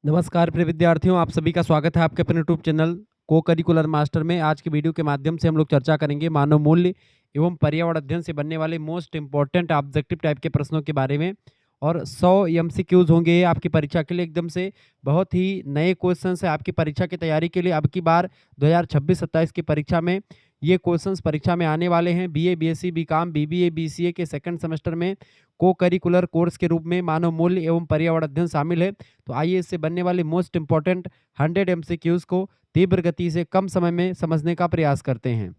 नमस्कार प्रिय विद्यार्थियों, आप सभी का स्वागत है आपके अपने यूट्यूब चैनल को करिकुलर मास्टर में। आज की वीडियो के माध्यम से हम लोग चर्चा करेंगे मानव मूल्य एवं पर्यावरण अध्ययन से बनने वाले मोस्ट इंपॉर्टेंट ऑब्जेक्टिव टाइप के प्रश्नों के बारे में। और 100 एमसीक्यूज होंगे ये आपकी परीक्षा के लिए एकदम से बहुत ही नए क्वेश्चंस है आपकी परीक्षा की तैयारी के लिए। अब की बार 2026-27 की परीक्षा में ये क्वेश्चंस परीक्षा में आने वाले हैं। BA, BSc, BCom, BBA, BCA के सेकंड सेमेस्टर में को करिकुलर कोर्स के रूप में मानव मूल्य एवं पर्यावरण अध्ययन शामिल है। तो आइए इससे बनने वाले मोस्ट इंपॉर्टेंट 100 एमसीक्यूज को तीव्र गति से कम समय में समझने का प्रयास करते हैं।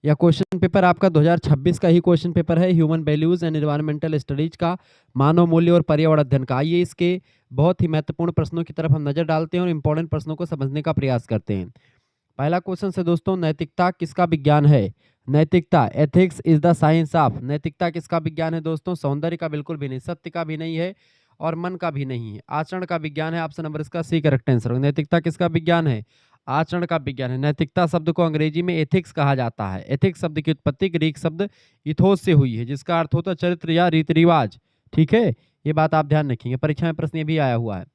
यह क्वेश्चन पेपर आपका 2026 का ही क्वेश्चन पेपर है, human values and environmental studies का, मानव मूल्य और पर्यावरण अध्ययन का। आइए इसके बहुत ही महत्वपूर्ण प्रश्नों की तरफ हम नजर डालते हैं और इंपॉर्टेंट प्रश्नों को समझने का प्रयास करते हैं। पहला क्वेश्चन है दोस्तों, नैतिकता किसका विज्ञान है? नैतिकता, ethics is the science of. नैतिकता किसका विज्ञान है दोस्तों? सौंदर्य का बिल्कुल भी नहीं, सत्य का भी नहीं है और मन का भी नहीं है, आचरण का विज्ञान है। ऑप्शन नंबर इसका सी करेक्ट आंसर। नैतिकता किसका विज्ञान है? आचरण का विज्ञान है। नैतिकता शब्द को अंग्रेजी में एथिक्स कहा जाता है। एथिक्स शब्द की उत्पत्ति ग्रीक शब्द इथोस से हुई है, जिसका अर्थ होता है चरित्र या रीति रिवाज। ठीक है, ये बात आप ध्यान रखेंगे, परीक्षा में प्रश्न ये भी आया हुआ है।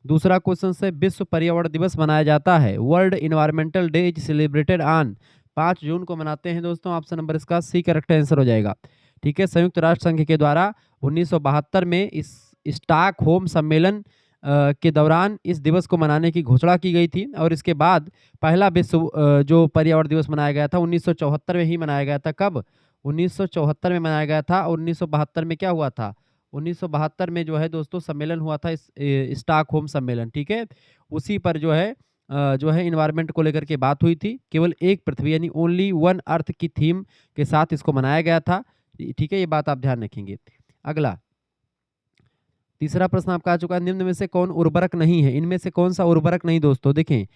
दूसरा क्वेश्चन से, विश्व पर्यावरण दिवस मनाया जाता है। World environmental day is celebrated on. 5 जून को मनाते हैं दोस्तों। ऑप्शन नंबर इसका सी करेक्ट आंसर हो जाएगा। ठीक है, संयुक्त राष्ट्र संघ के द्वारा 1972 में इस स्टॉकहोम सम्मेलन के दौरान इस दिवस को मनाने की घोषणा की गई थी और इसके बाद पहला विश्व जो पर्यावरण दिवस मनाया गया था 1974 में ही मनाया गया था। कब? 1974 में मनाया गया था। और 1972 में क्या हुआ था? 1972 में जो है दोस्तों सम्मेलन हुआ था, इस स्टॉकहोम सम्मेलन। ठीक है, उसी पर जो है इन्वायरमेंट को लेकर के बात हुई थी। केवल एक पृथ्वी यानी ओनली वन अर्थ की थीम के साथ इसको मनाया गया था। ठीक है, ये बात आप ध्यान रखेंगे। अगला तीसरा प्रश्न आपका आ चुका है, निम्न में से कौन उर्वरक नहीं है? इनमें से कौन सा उर्वरक नहीं दोस्तों? देखें,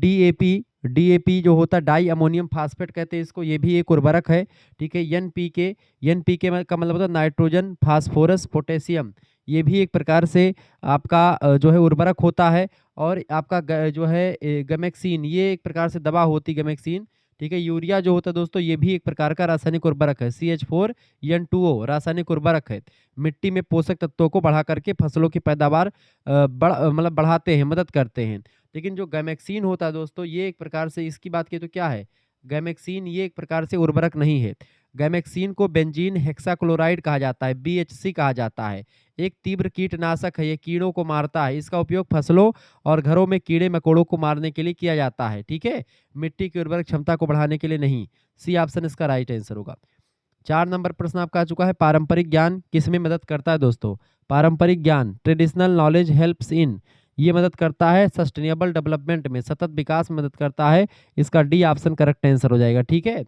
डीएपी, डीएपी जो होता है डाई अमोनियम फास्फेट कहते हैं इसको, ये भी एक उर्वरक है। ठीक है, एनपीके, एनपीके का मतलब होता है नाइट्रोजन, फास्फोरस, पोटेशियम, ये भी एक प्रकार से आपका जो है उर्वरक होता है। और आपका जो है गमेक्सीन, ये एक प्रकार से दवा होती है गमेक्सीन। ठीक है, यूरिया जो होता है दोस्तों ये भी एक प्रकार का रासायनिक उर्वरक है। CH4N2O रासायनिक उर्वरक है। मिट्टी में पोषक तत्वों को बढ़ा करके फसलों की पैदावार मतलब बढ़ाते हैं, मदद करते हैं। लेकिन जो गैमेक्सीन होता है दोस्तों, ये एक प्रकार से, इसकी बात की तो क्या है, गैमेक्सीन ये एक प्रकार से उर्वरक नहीं है। गैमेक्सीन को बेंजीन हेक्साक्लोराइड कहा जाता है, BHC कहा जाता है। एक तीव्र कीटनाशक है, ये कीड़ों को मारता है। इसका उपयोग फसलों और घरों में कीड़े मकोड़ों को मारने के लिए किया जाता है। ठीक है, मिट्टी की उर्वरक क्षमता को बढ़ाने के लिए नहीं। सी ऑप्शन इसका राइट आंसर होगा। 4 नंबर प्रश्न आपका आ चुका है, पारंपरिक ज्ञान किसमें मदद करता है दोस्तों? पारंपरिक ज्ञान, ट्रेडिशनल नॉलेज हेल्प्स इन, ये मदद करता है सस्टेनेबल डेवलपमेंट में, सतत विकास में मदद करता है। इसका डी ऑप्शन करेक्ट आंसर हो जाएगा। ठीक है,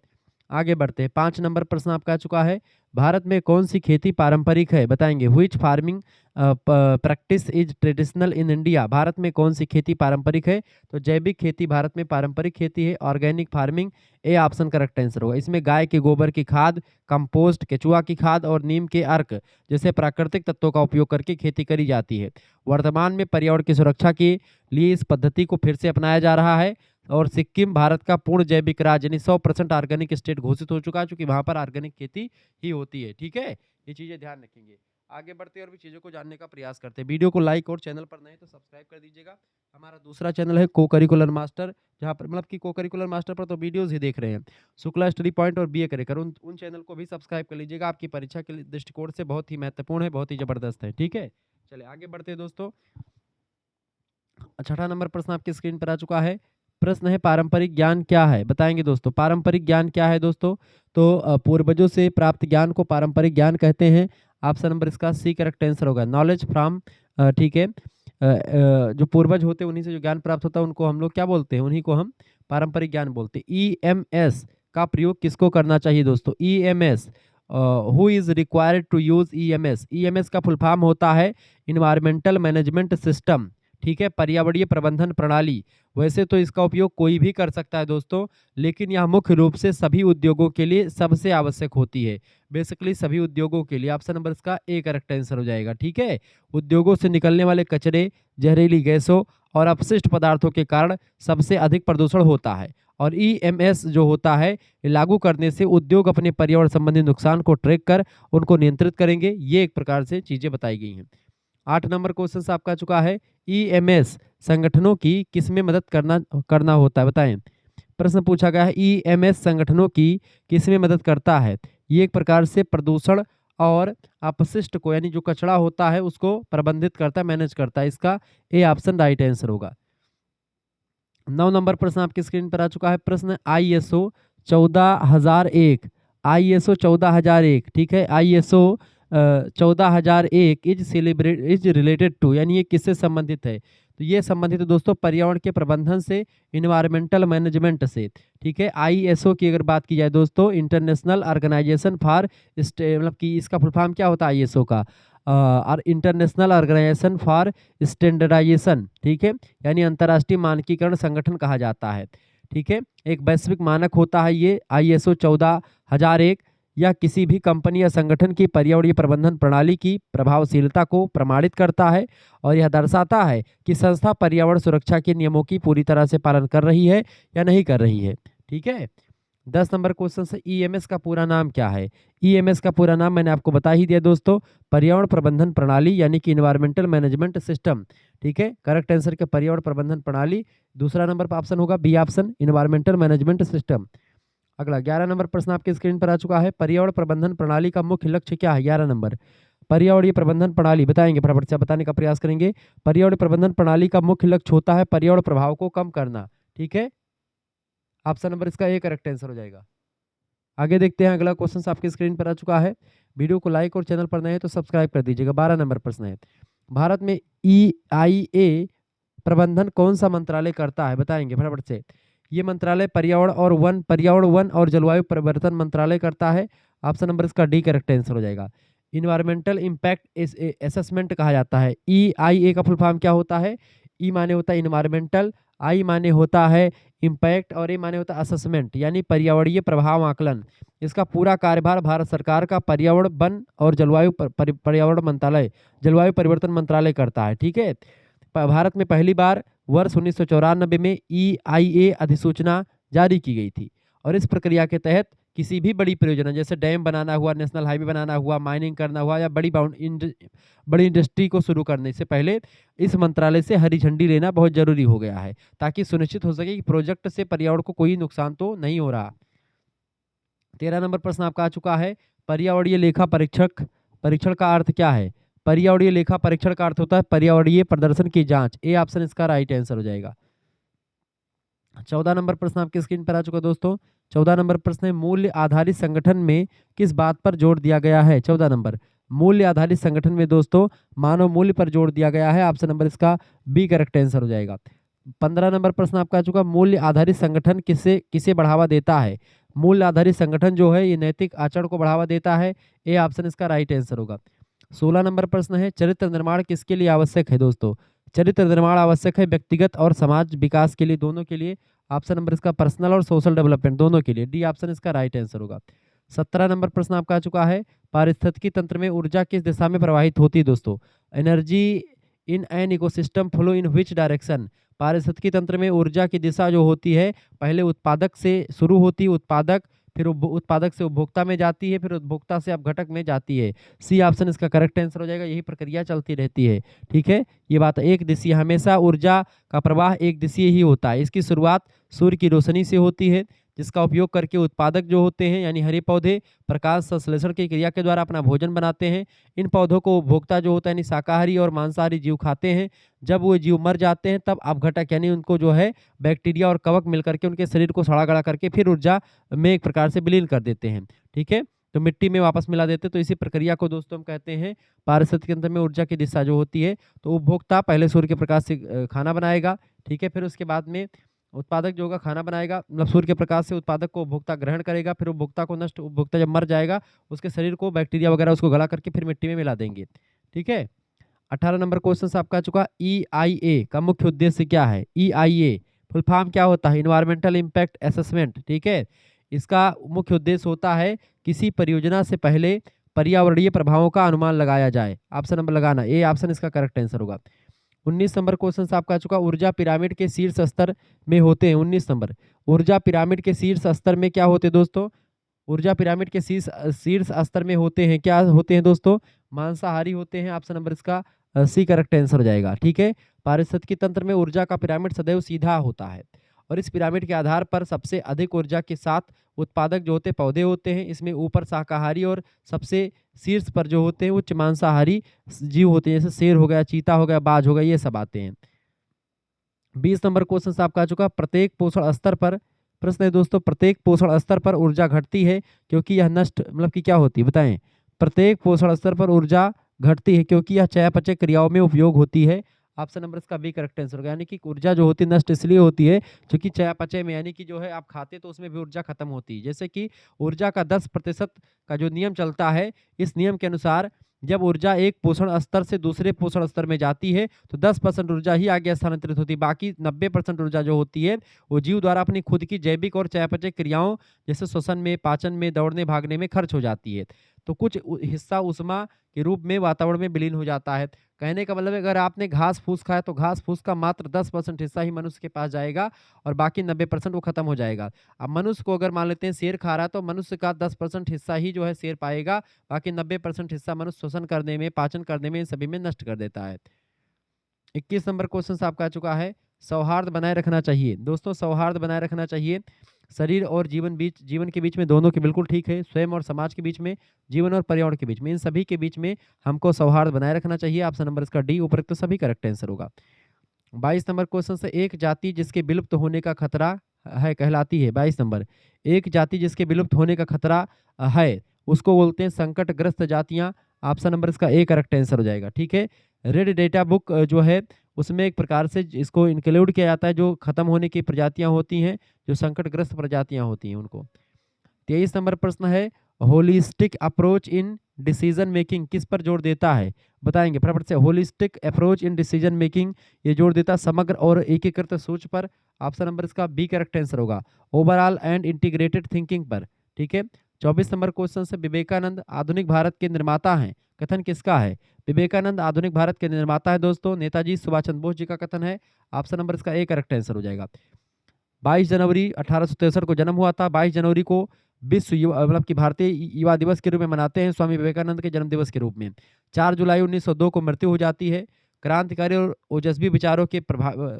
आगे बढ़ते हैं। 5 नंबर प्रश्न आपका आ चुका है, भारत में कौन सी खेती पारंपरिक है? बताएंगे। Which farming practice is traditional in India. Bharat में कौन सी खेती पारंपरिक है? तो जैविक खेती भारत में पारंपरिक खेती है। Organic farming, A option correct answer होगा। इसमें गाय के गोबर की खाद, कंपोस्ट, केचुआ की खाद और नीम के अर्क जैसे प्राकृतिक तत्वों का उपयोग करके खेती करी जाती है। वर्तमान में पर्यावरण की सुरक्षा के लिए इस पद्धति को फिर से अपनाया जा रहा है। और सिक्किम भारत का पूर्ण जैविक राज्य यानी 100% ऑर्गेनिक स्टेट घोषित हो चुका है, क्योंकि वहां पर ऑर्गेनिक खेती ही होती है। ठीक है, ये चीजें ध्यान रखेंगे। आगे बढ़ते हैं और भी चीजों को जानने का प्रयास करते हैं। वीडियो को लाइक और चैनल पर नए तो सब्सक्राइब कर दीजिएगा। हमारा दूसरा चैनल है को करिकुलर मास्टर, जहाँ पर मतलब कि को करिकुलर मास्टर पर तो वीडियोज ही देख रहे हैं। शुक्ला स्टडी पॉइंट और बीए करेकर उन चैनल को भी सब्सक्राइब कर लीजिएगा। आपकी परीक्षा के दृष्टिकोण से बहुत ही महत्वपूर्ण है, बहुत ही जबरदस्त है। ठीक है, चलिए आगे बढ़ते हैं दोस्तों। 6ठा नंबर प्रश्न आपकी स्क्रीन पर आ चुका है। प्रश्न है, पारंपरिक ज्ञान क्या है? बताएंगे दोस्तों, पारंपरिक ज्ञान क्या है दोस्तों? तो पूर्वजों से प्राप्त ज्ञान को पारंपरिक ज्ञान कहते हैं। ऑप्शन नंबर इसका सी करेक्ट आंसर होगा। नॉलेज फ्रॉम, ठीक है, जो पूर्वज होते हैं उन्हीं से जो ज्ञान प्राप्त होता है उनको हम लोग क्या बोलते हैं? उन्हीं को हम पारंपरिक ज्ञान बोलते हैं। EMS का प्रयोग किसको करना चाहिए दोस्तों? EMS, who is required to use EMS? EMS का फुल फॉर्म होता है इन्वायरमेंटल मैनेजमेंट सिस्टम। ठीक है, पर्यावरणीय प्रबंधन प्रणाली। वैसे तो इसका उपयोग कोई भी कर सकता है दोस्तों, लेकिन यह मुख्य रूप से सभी उद्योगों के लिए सबसे आवश्यक होती है। बेसिकली सभी उद्योगों के लिए। ऑप्शन नंबर इसका ए करेक्ट आंसर हो जाएगा। ठीक है, उद्योगों से निकलने वाले कचरे, जहरीली गैसों और अपशिष्ट पदार्थों के कारण सबसे अधिक प्रदूषण होता है। और ईएमएस जो होता है ये लागू करने से उद्योग अपने पर्यावरण संबंधी नुकसान को ट्रैक कर उनको नियंत्रित करेंगे। ये एक प्रकार से चीजें बताई गई हैं। 8 नंबर क्वेश्चन आपका चुका है, ईएमएस संगठनों की किसमें मदद करना करना होता है, बताएं। प्रश्न पूछा गया है, ईएमएस संगठनों की किसमें मदद करता है। ये एक प्रकार से प्रदूषण और अपशिष्ट को, यानी जो कचरा होता है उसको प्रबंधित करता है, मैनेज करता है। इसका ए ऑप्शन राइट आंसर होगा। 9 नंबर प्रश्न आपकी स्क्रीन पर आ चुका है। प्रश्न आईएसओ 14001, आईएसओ 14001, ठीक है। आईएसओ 14001 इज रिलेटेड टू, यानी ये किससे संबंधित है। तो ये संबंधित है दोस्तों पर्यावरण के प्रबंधन से, इन्वायरमेंटल मैनेजमेंट से, ठीक है। आईएसओ की अगर बात की जाए दोस्तों, इंटरनेशनल ऑर्गेनाइजेशन फॉर, मतलब कि इसका फुल फॉर्म क्या होता है आईएसओ का, और इंटरनेशनल ऑर्गेनाइजेशन फॉर स्टैंडर्डाइजेशन, ठीक है, यानी अंतर्राष्ट्रीय मानकीकरण संगठन कहा जाता है, ठीक है। एक वैश्विक मानक होता है ये आईएसओ 14001, या किसी भी कंपनी या संगठन की पर्यावरणीय प्रबंधन प्रणाली की प्रभावशीलता को प्रमाणित करता है और यह दर्शाता है कि संस्था पर्यावरण सुरक्षा के नियमों की पूरी तरह से पालन कर रही है या नहीं कर रही है, ठीक है। 10 नंबर क्वेश्चन से, ईएमएस का पूरा नाम क्या है। ईएमएस का पूरा नाम मैंने आपको बता ही दिया दोस्तों, पर्यावरण प्रबंधन प्रणाली, यानी कि इन्वायरमेंटल मैनेजमेंट सिस्टम, ठीक है। करेक्ट आंसर के पर्यावरण प्रबंधन प्रणाली, दूसरा नंबर पर ऑप्शन होगा B option, environmental management system. अगला 11 नंबर प्रश्न आपके स्क्रीन पर आ चुका है, पर्यावरण प्रबंधन प्रणाली का मुख्य लक्ष्य क्या है। 11 नंबर, पर्यावरणीय प्रबंधन प्रणाली बताएंगे, फटाफट से बताने का प्रयास करेंगे। पर्यावरण प्रबंधन प्रणाली का मुख्य लक्ष्य होता है पर्यावरण प्रभाव को कम करना, ठीक है। ऑप्शन नंबर इसका ए करेक्ट आंसर हो जाएगा। आगे देखते हैं, अगला क्वेश्चन आपकी स्क्रीन पर आ चुका है। वीडियो को लाइक और चैनल पर नए हैं तो सब्सक्राइब कर दीजिएगा। 12 नंबर प्रश्न है, भारत में EIA प्रबंधन कौन सा मंत्रालय करता है, बताएंगे फटाफट से। ये मंत्रालय पर्यावरण वन और जलवायु परिवर्तन मंत्रालय करता है। ऑप्शन नंबर इसका डी करेक्ट आंसर हो जाएगा। इन्वायरमेंटल इम्पैक्ट असेसमेंट कहा जाता है। EIA का फुल फॉर्म क्या होता है। ई माने होता है इन्वायरमेंटल, आई माने होता है इम्पैक्ट, और ए माने होता है असेसमेंट, यानी पर्यावरणीय प्रभाव आकलन। इसका पूरा कार्यभार भारत सरकार का पर्यावरण वन और जलवायु पर्यावरण मंत्रालय, जलवायु परिवर्तन मंत्रालय करता है, ठीक है। भारत में पहली बार वर्ष 1994 में EIA अधिसूचना जारी की गई थी, और इस प्रक्रिया के तहत किसी भी बड़ी परियोजना, जैसे डैम बनाना हुआ, नेशनल हाईवे बनाना हुआ, माइनिंग करना हुआ, या बड़ी इंडस्ट्री को शुरू करने से पहले इस मंत्रालय से हरी झंडी लेना बहुत जरूरी हो गया है, ताकि सुनिश्चित हो सके कि प्रोजेक्ट से पर्यावरण को कोई नुकसान तो नहीं हो रहा। 13 नंबर प्रश्न आपका आ चुका है, पर्यावरणीय लेखा परीक्षण का अर्थ क्या है। पर्यावरणीय लेखा परीक्षण का अर्थ होता है पर्यावरणीय प्रदर्शन की जांच। ए ऑप्शन इसका राइट आंसर हो जाएगा। 14 नंबर प्रश्न आपकी स्क्रीन पर आ चुका दोस्तों। 14 नंबर प्रश्न है, मूल्य आधारित संगठन में किस बात पर जोर दिया गया है। 14 नंबर, मूल्य आधारित संगठन में दोस्तों मानव मूल्य पर जोर दिया गया है। ऑप्शन नंबर इसका बी करेक्ट आंसर हो जाएगा। 15 नंबर प्रश्न आपका आ चुका, मूल्य आधारित संगठन किसे किसे बढ़ावा देता है। मूल्य आधारित संगठन जो है ये नैतिक आचरण को बढ़ावा देता है। ए ऑप्शन इसका राइट आंसर होगा। 16 नंबर प्रश्न है, चरित्र निर्माण किसके लिए आवश्यक है दोस्तों। चरित्र निर्माण आवश्यक है व्यक्तिगत और समाज विकास के लिए, दोनों के लिए। ऑप्शन नंबर इसका पर्सनल और सोशल डेवलपमेंट, दोनों के लिए। डी ऑप्शन इसका राइट आंसर होगा। 17 नंबर प्रश्न आपका आ चुका है, पारिस्थितिकी तंत्र में ऊर्जा किस दिशा में प्रवाहित होती है दोस्तों। Energy in an ecosystem flow in which direction. पारिस्थितिकी तंत्र में ऊर्जा की दिशा जो होती है पहले उत्पादक से शुरू होती है, उत्पादक, फिर उत्पादक से उपभोक्ता में जाती है, फिर उपभोक्ता से अपघटक में जाती है। सी ऑप्शन इसका करेक्ट आंसर हो जाएगा। यही प्रक्रिया चलती रहती है, ठीक है। ये बात एक दिशीय, हमेशा ऊर्जा का प्रवाह एक दिशीय ही होता है। इसकी शुरुआत सूर्य की रोशनी से होती है, जिसका उपयोग करके उत्पादक जो होते हैं यानी हरे पौधे प्रकाश संश्लेषण की क्रिया के द्वारा अपना भोजन बनाते हैं। इन पौधों को उपभोक्ता जो होता है यानी शाकाहारी और मांसाहारी जीव खाते हैं। जब वो जीव मर जाते हैं तब अपघटक यानी उनको जो है बैक्टीरिया और कवक मिलकर के उनके शरीर को सड़ा गला करके फिर ऊर्जा में एक प्रकार से विलीन कर देते हैं, ठीक है। तो मिट्टी में वापस मिला देते हैं। तो इसी प्रक्रिया को दोस्तों हम कहते हैं पारिस्थितिक तंत्र में ऊर्जा की दिशा जो होती है। तो उपभोक्ता पहले सूर्य के प्रकाश से खाना बनाएगा, ठीक है। फिर उसके बाद में उत्पादक जो होगा खाना बनाएगा, मतलब सूर्य के प्रकाश से उत्पादक को उपभोक्ता ग्रहण करेगा। फिर उपभोक्ता जब मर जाएगा उसके शरीर को बैक्टीरिया वगैरह उसको गला करके फिर मिट्टी में मिला देंगे, ठीक है। 18 नंबर क्वेश्चन आपका चुका, EIA का मुख्य उद्देश्य क्या है। EIA फुल फॉर्म क्या होता है, इन्वायरमेंटल इम्पैक्ट असेसमेंट, ठीक है। इसका मुख्य उद्देश्य होता है किसी परियोजना से पहले पर्यावरणीय प्रभावों का अनुमान लगाया जाए। ऑप्शन नंबर लगाना, ए ऑप्शन इसका करेक्ट आंसर होगा। 19 नंबर क्वेश्चन आपका आ चुका, ऊर्जा पिरामिड के शीर्ष स्तर में होते हैं। 19 नंबर, ऊर्जा पिरामिड के शीर्ष स्तर में क्या होते हैं दोस्तों? ऊर्जा पिरामिड के शीर्ष स्तर में होते हैं, क्या होते हैं दोस्तों? मांसाहारी होते हैं। ऑप्शन नंबर इसका सी करेक्ट आंसर हो जाएगा। ठीक है, पारिस्थितिकी तंत्र में ऊर्जा का पिरामिड सदैव सीधा होता है और इस पिरामिड के आधार पर सबसे अधिक ऊर्जा के साथ उत्पादक जो होते हैं पौधे होते हैं। इसमें ऊपर शाकाहारी और सबसे शीर्ष पर जो होते हैं उच्च मांसाहारी जीव होते हैं, जैसे शेर हो गया, चीता हो गया, बाज हो गया, ये सब आते हैं। 20 नंबर क्वेश्चन से आपका आ चुका। प्रत्येक पोषण स्तर पर प्रश्न है दोस्तों, प्रत्येक पोषण स्तर पर ऊर्जा घटती है क्योंकि यह नष्ट मतलब कि क्या होती है बताएं? प्रत्येक पोषण स्तर पर ऊर्जा घटती है क्योंकि यह चयापचय क्रियाओं में उपयोग होती है। ऑप्शन नंबर इसका बी करेक्ट आंसर होगा। यानी कि ऊर्जा जो होती है नष्ट इसलिए होती है क्योंकि चयापचय में, यानी कि जो है आप खाते तो उसमें भी ऊर्जा खत्म होती है। जैसे कि ऊर्जा का 10% का जो नियम चलता है, इस नियम के अनुसार जब ऊर्जा एक पोषण स्तर से दूसरे पोषण स्तर में जाती है तो 10% ऊर्जा ही आगे स्थानांतरित होती है। बाकी 90% ऊर्जा जो होती है वो जीव द्वारा अपनी खुद की जैविक और चयापचय क्रियाओं जैसे श्वसन में, पाचन में, दौड़ने भागने में खर्च हो जाती है। तो कुछ हिस्सा ऊष्मा के रूप में वातावरण में विलीन हो जाता है। कहने का मतलब है अगर आपने घास फूस खाया तो घास फूस का मात्र 10% हिस्सा ही मनुष्य के पास जाएगा और बाकी 90% वो खत्म हो जाएगा। अब मनुष्य को अगर मान लेते हैं शेर खा रहा है तो मनुष्य का 10% हिस्सा ही जो है शेर पाएगा, बाकी 90% हिस्सा मनुष्य शोषण करने में, पाचन करने में, इन सभी में नष्ट कर देता है। 21 नंबर क्वेश्चन से आपका आ चुका है। सौहार्द बनाए रखना चाहिए दोस्तों, सौहार्द बनाए रखना चाहिए शरीर और जीवन के बीच में, दोनों के बिल्कुल ठीक है। स्वयं और समाज के बीच में, जीवन और पर्यावरण के बीच में, इन सभी के बीच में हमको सौहार्द बनाए रखना चाहिए। ऑप्शन नंबर इसका डी, उपरोक्त सभी करेक्ट आंसर होगा। 22 नंबर क्वेश्चन से एक जाति जिसके विलुप्त होने का खतरा है कहलाती है। 22 नंबर, एक जाति जिसके विलुप्त होने का खतरा है उसको बोलते हैं संकटग्रस्त जातियां। ऑप्शन नंबर इसका ए करेक्ट आंसर हो जाएगा। ठीक है, रेड डेटा बुक जो है उसमें एक प्रकार से इसको इंक्लूड किया जाता है जो खत्म होने की प्रजातियां होती हैं, जो संकटग्रस्त प्रजातियां होती हैं उनको। 23 नंबर प्रश्न है, holistic approach in decision making किस पर जोर देता है बताएंगे फटाफट से। Holistic approach in decision making ये जोर देता है समग्र और एकीकृत सोच पर। ऑप्शन नंबर इसका बी करेक्ट आंसर होगा, ओवरऑल एंड इंटीग्रेटेड थिंकिंग पर। ठीक है, 24 नंबर क्वेश्चन से, विवेकानंद आधुनिक भारत के निर्माता हैं, कथन किसका है? विवेकानंद आधुनिक भारत के निर्माता है दोस्तों, नेताजी सुभाष चंद्र बोस जी का कथन है। ऑप्शन नंबर इसका ए करेक्ट आंसर हो जाएगा। 22 जनवरी 1863 को जन्म हुआ था। 22 जनवरी को विश्व युवा मतलब कि भारतीय युवा दिवस के रूप में मनाते हैं, स्वामी विवेकानंद के जन्म दिवस के रूप में। 4 जुलाई 1902 को मृत्यु हो जाती है। क्रांतिकारी और ओजस्वी विचारों के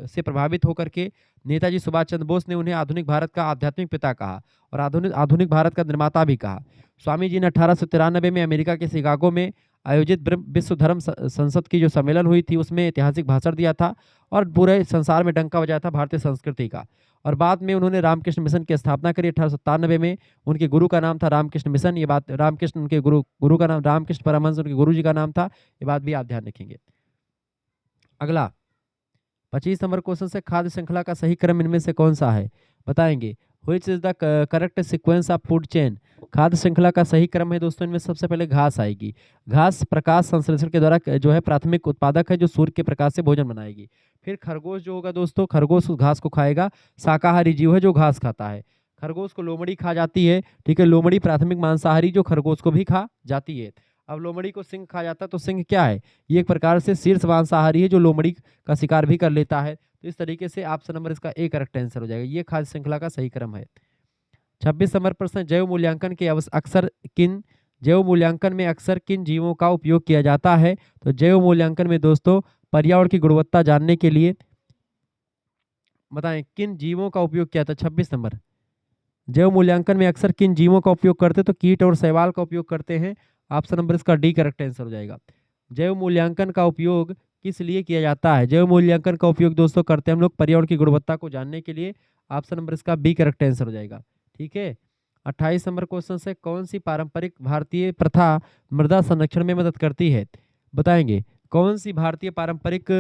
से प्रभावित होकर के नेताजी सुभाष चंद्र बोस ने उन्हें आधुनिक भारत का आध्यात्मिक पिता कहा और आधुनिक भारत का निर्माता भी कहा। स्वामी जी ने 1893 में अमेरिका के शिकागो में आयोजित विश्व धर्म संसद की जो सम्मेलन हुई थी उसमें ऐतिहासिक भाषण दिया था और पूरे संसार में डंका बजाया था भारतीय संस्कृति का। और बाद में उन्होंने रामकृष्ण मिशन की स्थापना करी 1897 में। उनके गुरु का नाम था रामकृष्ण मिशन, ये बात रामकृष्ण उनके गुरु का नाम, रामकृष्ण परमहंस उनके गुरु जी का नाम था, ये बात भी आप ध्यान रखेंगे। अगला 25 नंबर क्वेश्चन से, खाद्य श्रृंखला का सही क्रम इनमें से कौन सा है बताएंगे। Which is the correct sequence of food chain. खाद्य श्रृंखला का सही क्रम है दोस्तों, इनमें सबसे पहले घास आएगी। घास प्रकाश संश्लेषण के द्वारा जो है प्राथमिक उत्पादक है जो सूर्य के प्रकाश से भोजन बनाएगी। फिर खरगोश जो होगा दोस्तों, खरगोश उस घास को खाएगा, शाकाहारी जीव है जो घास खाता है। खरगोश को लोमड़ी खा जाती है। ठीक है, लोमड़ी प्राथमिक मांसाहारी जो खरगोश को भी खा जाती है। अब लोमड़ी को सिंह खा जाता है तो सिंह क्या है? ये एक प्रकार से शीर्ष मांसाहारी है जो लोमड़ी का शिकार भी कर लेता है। तो इस तरीके से ऑप्शन नंबर इसका ए करेक्ट आंसर हो जाएगा। ये खाद्य श्रृंखला का सही क्रम है। 26 नंबर प्रश्न, जैव मूल्यांकन के जैव मूल्यांकन में अक्सर किन जीवों का उपयोग किया जाता है? तो जैव मूल्यांकन में दोस्तों पर्यावरण की गुणवत्ता जानने के लिए बताएं किन जीवों का उपयोग किया था। 26 नंबर, जैव मूल्यांकन में अक्सर किन जीवों का उपयोग करते हैं? तो कीट और शैवाल का उपयोग करते हैं। ऑप्शन नंबर इसका डी करेक्ट आंसर हो जाएगा। जैव मूल्यांकन का उपयोग किस लिए किया जाता है? जैव मूल्यांकन का उपयोग दोस्तों करते हैं हम लोग पर्यावरण की गुणवत्ता को जानने के लिए। ऑप्शन नंबर इसका बी करेक्ट आंसर हो जाएगा। ठीक है, 28 नंबर क्वेश्चन से, कौन सी पारंपरिक भारतीय प्रथा मृदा संरक्षण में मदद करती है बताएंगे। कौन सी भारतीय पारंपरिक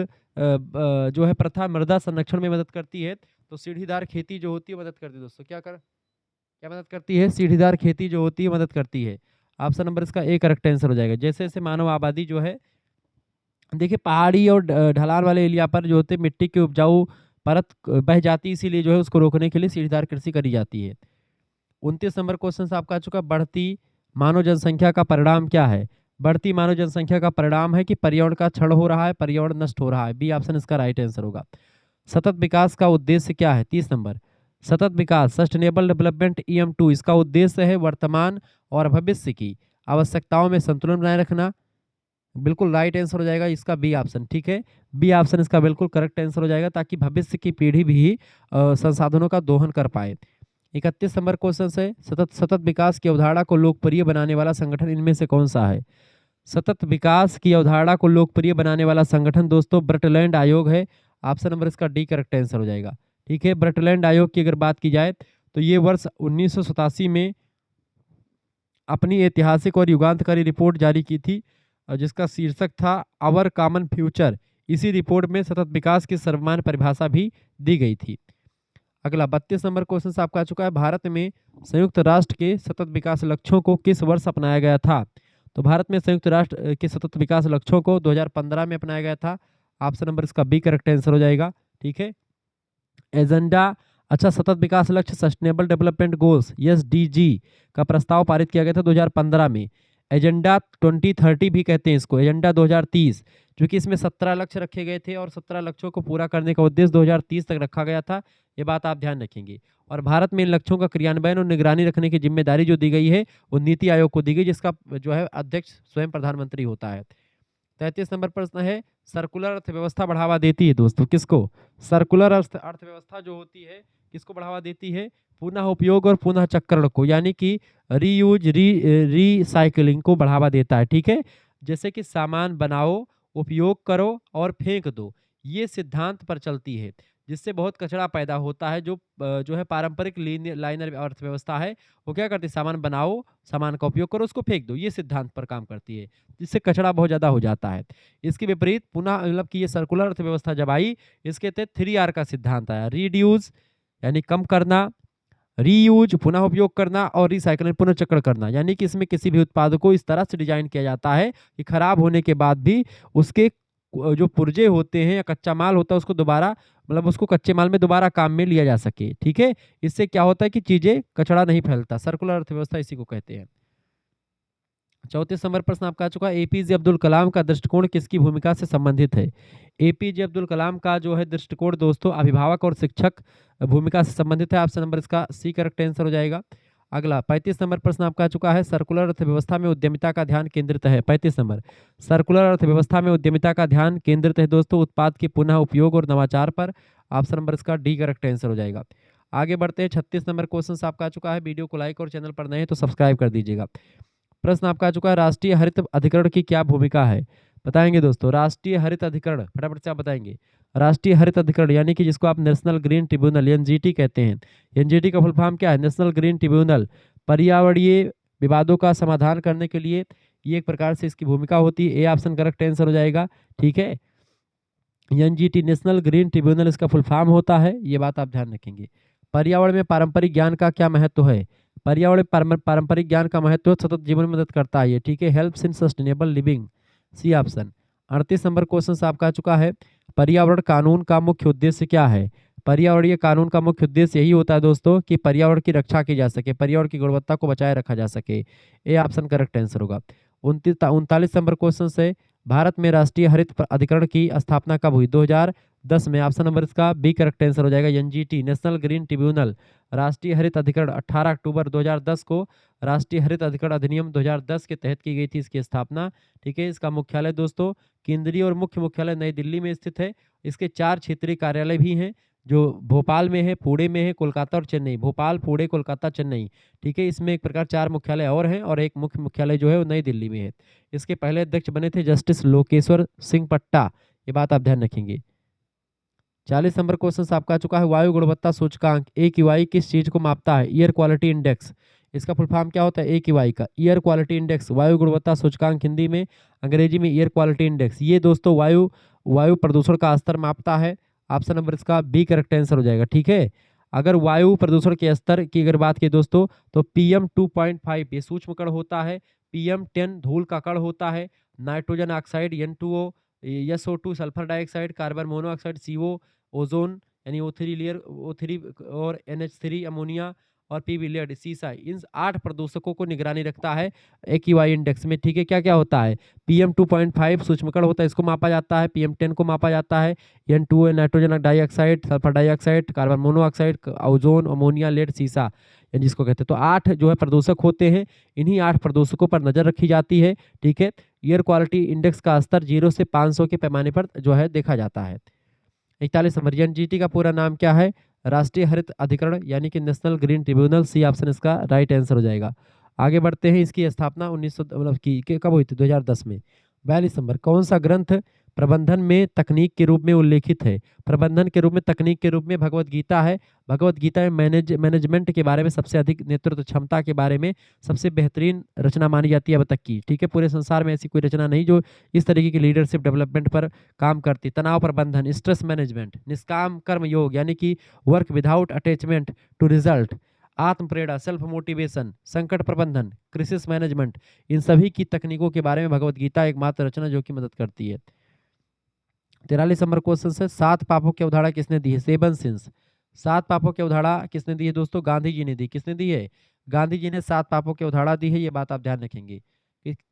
जो है प्रथा मृदा संरक्षण में मदद करती है? तो सीढ़ीदार खेती जो होती है मदद करती है दोस्तों। क्या मदद करती है? सीढ़ीदार खेती जो होती है मदद करती है। ऑप्शन नंबर इसका ए करेक्ट आंसर हो जाएगा। जैसे जैसे मानव आबादी जो है, देखिए पहाड़ी और ढलान वाले एरिया पर जो होते मिट्टी की उपजाऊ परत बह जाती है, इसीलिए जो है उसको रोकने के लिए सीढ़ीदार कृषि करी जाती है। 29 नंबर क्वेश्चन से आपका आ चुका, बढ़ती मानव जनसंख्या का परिणाम क्या है? बढ़ती मानव जनसंख्या का परिणाम है कि पर्यावरण का क्षरण हो रहा है, पर्यावरण नष्ट हो रहा है। बी ऑप्शन इसका राइट आंसर होगा। सतत विकास का उद्देश्य क्या है? 30 नंबर, सतत विकास सस्टेनेबल डेवलपमेंट EM2 इसका उद्देश्य है वर्तमान और भविष्य की आवश्यकताओं में संतुलन बनाए रखना। बिल्कुल राइट आंसर हो जाएगा इसका बी ऑप्शन, ठीक है। बी ऑप्शन इसका बिल्कुल करेक्ट आंसर हो जाएगा, ताकि भविष्य की पीढ़ी भी संसाधनों का दोहन कर पाए। 31 नंबर क्वेश्चन है, सतत सतत विकास की अवधारणा को लोकप्रिय बनाने वाला संगठन इनमें से कौन सा है? सतत विकास की अवधारणा को लोकप्रिय बनाने वाला संगठन दोस्तों ब्रटलैंड आयोग है। ऑप्शन नंबर इसका डी करेक्ट आंसर हो जाएगा, ठीक है। ब्रटलैंड आयोग की अगर बात की जाए तो ये वर्ष 1987 में अपनी ऐतिहासिक और युगांतकारी रिपोर्ट जारी की थी, जिसका शीर्षक था आवर कॉमन फ्यूचर। इसी रिपोर्ट में सतत विकास की सर्वमान्य परिभाषा भी दी गई थी। अगला 32 नंबर क्वेश्चन से आपका आ चुका है, भारत में संयुक्त राष्ट्र के सतत विकास लक्ष्यों को किस वर्ष अपनाया गया था? तो भारत में संयुक्त राष्ट्र के सतत विकास लक्ष्यों को 2015 में अपनाया गया था। ऑप्शन नंबर इसका बी करेक्ट आंसर हो जाएगा, ठीक है। एजेंडा अच्छा सतत विकास लक्ष्य सस्टेनेबल डेवलपमेंट गोल्स SDG का प्रस्ताव पारित किया गया था 2015 में। एजेंडा 2030 भी कहते हैं इसको, एजेंडा 2030, क्योंकि इसमें 17 लक्ष्य रखे गए थे और 17 लक्ष्यों को पूरा करने का उद्देश्य 2030 तक रखा गया था। ये बात आप ध्यान रखेंगे। और भारत में इन लक्ष्यों का क्रियान्वयन और निगरानी रखने की जिम्मेदारी जो दी गई है वो नीति आयोग को दी गई, जिसका जो है अध्यक्ष स्वयं प्रधानमंत्री होता है। 33 नंबर प्रश्न है, सर्कुलर अर्थव्यवस्था बढ़ावा देती है दोस्तों किसको? सर्कुलर अर्थव्यवस्था जो होती है किसको बढ़ावा देती है? पुनः उपयोग और पुनः चक्रण को, यानी कि रीयूज रीसाइक्लिंग को बढ़ावा देता है, ठीक है। जैसे कि सामान बनाओ, उपयोग करो और फेंक दो, ये सिद्धांत पर चलती है, जिससे बहुत कचरा पैदा होता है। जो है पारंपरिक लाइनर अर्थव्यवस्था है, वो क्या करती है? सामान बनाओ, सामान का उपयोग करो, उसको फेंक दो, ये सिद्धांत पर काम करती है, जिससे कचरा बहुत ज़्यादा हो जाता है। इसके विपरीत पुनः मतलब कि ये सर्कुलर अर्थव्यवस्था जब आई, इसके तहत 3R का सिद्धांत आया, रिड्यूस यानी कम करना, रीयूज पुनः उपयोग करना और रिसाइकलिंग पुनर्चक्रण करना। यानी कि इसमें किसी भी उत्पाद को इस तरह से डिजाइन किया जाता है कि खराब होने के बाद भी उसके जो पुर्जे होते हैं या कच्चा माल होता है उसको दोबारा मतलब उसको कच्चे माल में दोबारा काम में लिया जा सके, ठीक है। इससे क्या होता है कि चीजें कचरा नहीं फैलता, सर्कुलर अर्थव्यवस्था इसी को कहते हैं। 34 नंबर प्रश्न आपका आ चुका है, एपीजे अब्दुल कलाम का दृष्टिकोण किसकी भूमिका से संबंधित है? एपीजे अब्दुल कलाम का जो है दृष्टिकोण दोस्तों अभिभावक और शिक्षक भूमिका से संबंधित है। ऑप्शन नंबर इसका सी करेक्ट आंसर हो जाएगा। अगला 35 नंबर प्रश्न आपका आ चुका है, सर्कुलर अर्थव्यवस्था में उद्यमिता का ध्यान केंद्रित है। 35 नंबर, सर्कुलर अर्थव्यवस्था में उद्यमिता का ध्यान केंद्रित है दोस्तों उत्पाद के पुनः उपयोग और नवाचार पर। ऑप्शन नंबर इसका डी करेक्ट आंसर हो जाएगा। आगे बढ़ते हैं, 36 नंबर क्वेश्चन आपका आ चुका है। वीडियो को लाइक और चैनल पर नए हैं तो सब्सक्राइब कर दीजिएगा। प्रश्न आपका आ चुका है, राष्ट्रीय हरित अधिकरण की क्या भूमिका है? बताएंगे दोस्तों, राष्ट्रीय हरित अधिकरण फटाफट से आप बताएंगे। राष्ट्रीय हरित अधिकरण यानी कि जिसको आप नेशनल ग्रीन ट्रिब्यूनल एनजीटी कहते हैं। एनजीटी का फुल फॉर्म क्या है? National green tribunal. पर्यावरणीय विवादों का समाधान करने के लिए ये एक प्रकार से इसकी भूमिका होती है। ए ऑप्शन करेक्ट आंसर हो जाएगा, ठीक है। एनजीटी नेशनल ग्रीन ट्रिब्यूनल इसका फुल फॉर्म होता है, ये बात आप ध्यान रखेंगे। पर्यावरण में पारंपरिक ज्ञान का क्या महत्व है? पर्यावरण पारंपरिक ज्ञान का महत्व सतत जीवन में मदद करता है ये, ठीक है। Helps in sustainable living, C option. 38 number question से आपका आ चुका है, पर्यावरण कानून का मुख्य उद्देश्य क्या है? पर्यावरणीय कानून का मुख्य उद्देश्य यही होता है दोस्तों कि पर्यावरण की रक्षा की जा सके, पर्यावरण की गुणवत्ता को बचाए रखा जा सके। ए ऑप्शन करेक्ट आंसर होगा। 39 नंबर क्वेश्चन से, भारत में राष्ट्रीय हरित अधिकरण की स्थापना कब हुई? 2010 में। ऑप्शन नंबर इसका बी करेक्ट आंसर हो जाएगा, एनजीटी नेशनल ग्रीन ट्रिब्यूनल। राष्ट्रीय हरित अधिकरण 18 अक्टूबर 2010 को राष्ट्रीय हरित अधिकरण अधिनियम 2010 के तहत की गई थी इसकी स्थापना, ठीक है। इसका मुख्यालय दोस्तों केंद्रीय और मुख्य मुख्यालय नई दिल्ली में स्थित है। इसके 4 क्षेत्रीय कार्यालय भी हैं, जो भोपाल में है, पुणे में है, कोलकाता और चेन्नई। भोपाल, पुणे, कोलकाता, चेन्नई, ठीक है। इसमें एक प्रकार 4 मुख्यालय और हैं और एक मुख्य मुख्यालय जो है वो नई दिल्ली में है। इसके पहले अध्यक्ष बने थे जस्टिस लोकेश्वर सिंह पट्टा, ये बात आप ध्यान रखेंगे। 40 नंबर क्वेश्चन आपका आ चुका है, वायु गुणवत्ता सूचकांक AQI किस चीज को मापता है? Air quality index. इसका फुल फॉर्म क्या होता है? AQI का एयर क्वालिटी इंडेक्स, वायु गुणवत्ता सूचकांक हिंदी में, अंग्रेजी में एयर क्वालिटी इंडेक्स। ये दोस्तों वायु प्रदूषण का स्तर मापता है। ऑप्शन नंबर इसका बी करेक्ट आंसर हो जाएगा, ठीक है। अगर वायु प्रदूषण के स्तर की अगर बात की दोस्तों तो PM 2.5 ये सूक्ष्म कण होता है, PM 10 धूल का कण होता है, nitrogen oxide N2O, SO2 sulphur dioxide, carbon monoxide CO, ozone यानी O3 लेयर O3 और NH3 अमोनिया और पीवी लेड, सीसा, इन 8 प्रदूषकों को निगरानी रखता है एक्यूआई इंडेक्स में। ठीक है, क्या क्या होता है? पीएम 2.5 सूक्ष्मकण होता है, इसको मापा जाता है। पीएम 10 को मापा जाता है। N2 nitrogen dioxide, sulphur dioxide, carbon monoxide, ozone, ammonia, lead, सीसा, जिसको कहते हैं। तो 8 जो है प्रदूषक होते हैं। इन्हीं 8 प्रदूषकों पर नजर रखी जाती है। ठीक है, एयर क्वालिटी इंडेक्स का स्तर 0 से 500 के पैमाने पर जो है देखा जाता है। 41 नंबर, एनजीटी का पूरा नाम क्या है? राष्ट्रीय हरित अधिकरण, यानी कि national green tribunal. C option इसका राइट आंसर हो जाएगा। आगे बढ़ते हैं। इसकी स्थापना 1900 मतलब की कब हुई थी? 2010 में। 42 नंबर, कौन सा ग्रंथ प्रबंधन में तकनीक के रूप में उल्लेखित है? प्रबंधन के रूप में, तकनीक के रूप में भगवत गीता है। भगवत गीता में मैनेजमेंट के बारे में सबसे अधिक, नेतृत्व क्षमता के बारे में सबसे बेहतरीन रचना मानी जाती है अब तक की। ठीक है, पूरे संसार में ऐसी कोई रचना नहीं जो इस तरीके की लीडरशिप डेवलपमेंट पर काम करती। तनाव प्रबंधन, स्ट्रेस मैनेजमेंट, निष्काम कर्म योग, यानी कि work without attachment to result, आत्म प्रेरणा, सेल्फ मोटिवेशन, संकट प्रबंधन, क्रिसिस मैनेजमेंट, इन सभी की तकनीकों के बारे में भगवत गीता एकमात्र रचना जो कि मदद करती है। 43 नंबर क्वेश्चन से 7 पापों की अवधारणा किसने दी है? 7 सिंस। 7 पापों की अवधारणा किसने दी है दोस्तों? गांधी जी ने दी। किसने दी है? गांधी जी ने 7 पापों की अवधारणा दी है। ये बात आप ध्यान रखेंगे।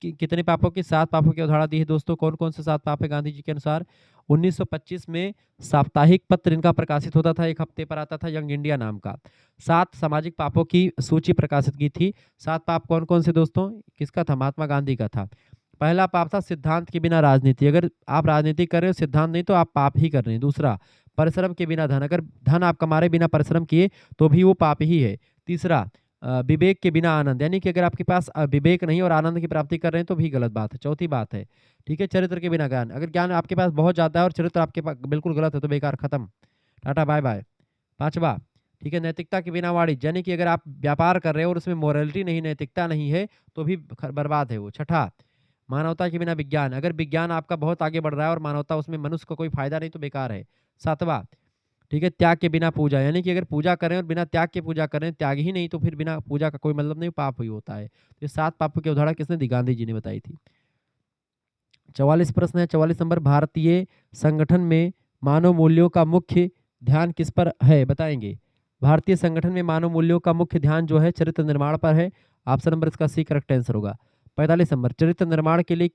कितने पापों की? 7 पापों की अवधारणा दी है दोस्तों। कौन कौन से 7 पाप है गांधी जी के अनुसार? 1925 में साप्ताहिक पत्र इनका प्रकाशित होता था, एक हफ्ते पर आता था, यंग इंडिया नाम का। 7 सामाजिक पापों की सूची प्रकाशित की थी। 7 पाप कौन कौन से दोस्तों? किसका था? महात्मा गांधी का था। पहला पाप था सिद्धांत के बिना राजनीति। अगर आप राजनीति कर रहे हो, सिद्धांत नहीं, तो आप पाप ही कर रहे हैं। दूसरा, परिश्रम के बिना धन। अगर धन आप कमा रहे बिना परिश्रम किए तो भी वो पाप ही है। तीसरा, विवेक के बिना आनंद, यानी कि अगर आपके पास विवेक नहीं और आनंद की प्राप्ति कर रहे हैं तो भी गलत बात है। चौथी बात है, ठीक है, चरित्र के बिना ज्ञान। अगर ज्ञान आपके पास बहुत ज़्यादा है और चरित्र आपके पास बिल्कुल गलत है तो बेकार, खत्म, टाटा बाय बाय। पांचवा, ठीक है, नैतिकता के बिना वाणिज्य, यानी कि अगर आप व्यापार कर रहे हो और उसमें मोरालिटी नहीं, नैतिकता नहीं है तो भी बर्बाद है वो। छठा, मानवता के बिना विज्ञान। अगर विज्ञान आपका बहुत आगे बढ़ रहा है और मानवता उसमें, मनुष्य को कोई फायदा नहीं तो बेकार है। सातवां, ठीक है, त्याग के बिना पूजा, यानी कि अगर पूजा करें और बिना त्याग के पूजा करें, त्याग ही नहीं, तो फिर बिना पूजा का कोई मतलब नहीं, पाप ही होता है। तो ये 7 पापों की अवधारणा किसने दी? गांधी जी ने बताई थी। 44 प्रश्न है। 44 नंबर, भारतीय संगठन में मानव मूल्यों का मुख्य ध्यान किस पर है? बताएंगे। भारतीय संगठन में मानव मूल्यों का मुख्य ध्यान जो है चरित्र निर्माण पर है। ऑप्शन नंबर इसका सी करेक्ट आंसर होगा। 45 नंबर, चरित्र निर्माण के लिए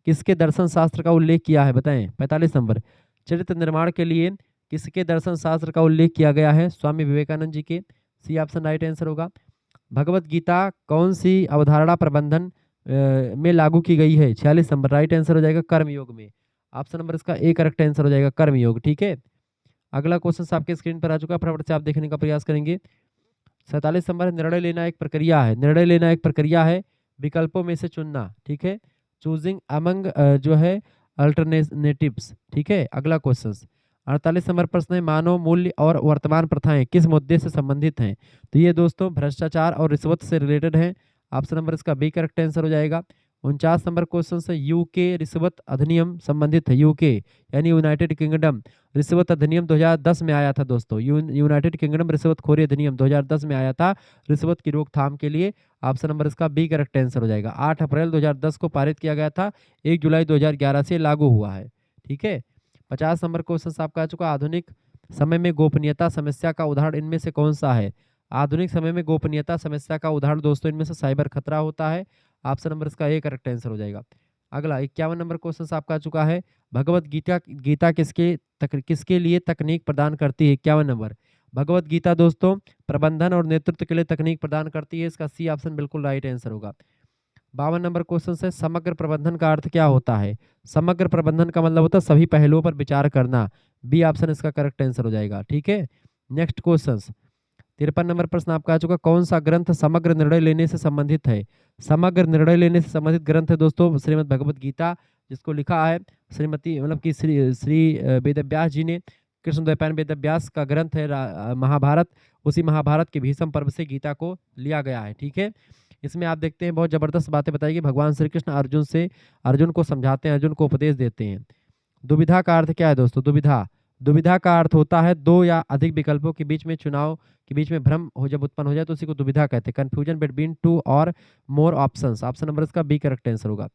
किसके दर्शन शास्त्र का उल्लेख किया है? बताएं। 45 नंबर, चरित्र निर्माण के लिए किसके दर्शन शास्त्र का उल्लेख किया गया है? स्वामी विवेकानंद जी के। सी ऑप्शन राइट आंसर होगा। भगवत गीता कौन सी अवधारणा प्रबंधन में लागू की गई है? 46 नंबर, राइट आंसर हो जाएगा कर्मयोग में। ऑप्शन नंबर इसका ए करेक्ट आंसर हो जाएगा, कर्मयोग। ठीक है, अगला क्वेश्चन आपके स्क्रीन पर आ चुका है, फटाफट से आप देखने का प्रयास करेंगे। 47 नंबर, निर्णय लेना एक प्रक्रिया है। निर्णय लेना एक प्रक्रिया है, विकल्पों में से चुनना। ठीक है, चूजिंग अमंग जो है अल्टरनेटिव्स। ठीक है, अगला क्वेश्चन 48 नंबर प्रश्न है, मानव मूल्य और वर्तमान प्रथाएं किस मुद्दे से संबंधित हैं? तो ये दोस्तों भ्रष्टाचार और रिश्वत से रिलेटेड है। ऑप्शन नंबर इसका बी करेक्ट आंसर हो जाएगा। 49 नंबर क्वेश्चन से, यूके रिश्वत अधिनियम संबंधित है। यूके यानी यूनाइटेड किंगडम, रिश्वत अधिनियम 2010 में आया था दोस्तों। यूनाइटेड किंगडम रिश्वतखोरी अधिनियम 2010 में आया था, रिश्वत की रोकथाम के लिए। ऑप्शन नंबर इसका बी करेक्ट आंसर हो जाएगा। 8 अप्रैल 2010 को पारित किया गया था, 1 जुलाई 2011 से लागू हुआ है। ठीक है, 50 नंबर क्वेश्चन आपका आ चुका, आधुनिक समय में गोपनीयता समस्या का उदाहरण इनमें से कौन सा है? आधुनिक समय में गोपनीयता समस्या का उदाहरण दोस्तों इनमें से साइबर खतरा होता है। ऑप्शन नंबर इसका ए करेक्ट आंसर हो जाएगा। अगला 51 नंबर क्वेश्चन आपका आ चुका है, भगवत गीता किसके लिए तकनीक प्रदान करती है? 51 नंबर, भगवत गीता दोस्तों प्रबंधन और नेतृत्व के लिए तकनीक प्रदान करती है। इसका सी ऑप्शन बिल्कुल राइट आंसर होगा। 52 नंबर क्वेश्चन से, समग्र प्रबंधन का अर्थ क्या होता है? समग्र प्रबंधन का मतलब होता है सभी पहलुओं पर विचार करना। बी ऑप्शन इसका करेक्ट आंसर हो जाएगा। ठीक है, नेक्स्ट क्वेश्चन 53 नंबर प्रश्न आपका आ चुका, कौन सा ग्रंथ समग्र निर्णय लेने से संबंधित है? समग्र निर्णय लेने से संबंधित ग्रंथ है दोस्तों श्रीमद् भगवत गीता, जिसको लिखा है श्रीमती मतलब कि श्री वेदव्यास जी ने। कृष्णद्वैपायन वेदव्यास का ग्रंथ है महाभारत। उसी महाभारत के भीष्म पर्व से गीता को लिया गया है। ठीक है, इसमें आप देखते हैं बहुत जबरदस्त बातें बताई गई। भगवान श्री कृष्ण अर्जुन को समझाते हैं, अर्जुन को उपदेश देते हैं। दुविधा का अर्थ क्या है दोस्तों? दुविधा का अर्थ होता है दो या अधिक विकल्पों के बीच में चुनाव के बीच में भ्रम हो जब उत्पन्न हो जाए तो उसी को दुविधा कहते हैं। कंफ्यूजन बिटवीन टू और मोर ऑप्शंस। ऑप्शन नंबर इसका बी करेक्ट आंसर होगा।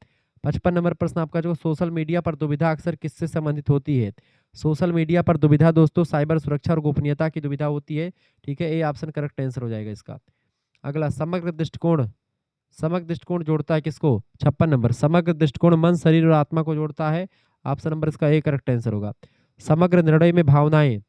55 नंबर प्रश्न आपका जो, सोशल मीडिया पर दुविधा अक्सर किससे संबंधित होती है? सोशल मीडिया पर दुविधा दोस्तों साइबर सुरक्षा और गोपनीयता की दुविधा होती है। ठीक है, ए ऑप्शन करेक्ट आंसर हो जाएगा इसका। अगला समग्र दृष्टिकोण जोड़ता है किसको? 56 नंबर। समग्र दृष्टिकोण मन, शरीर और आत्मा को जोड़ता है। ऑप्शन नंबर इसका ए करेक्ट आंसर होगा। समग्र निर्णय में भावनाएं,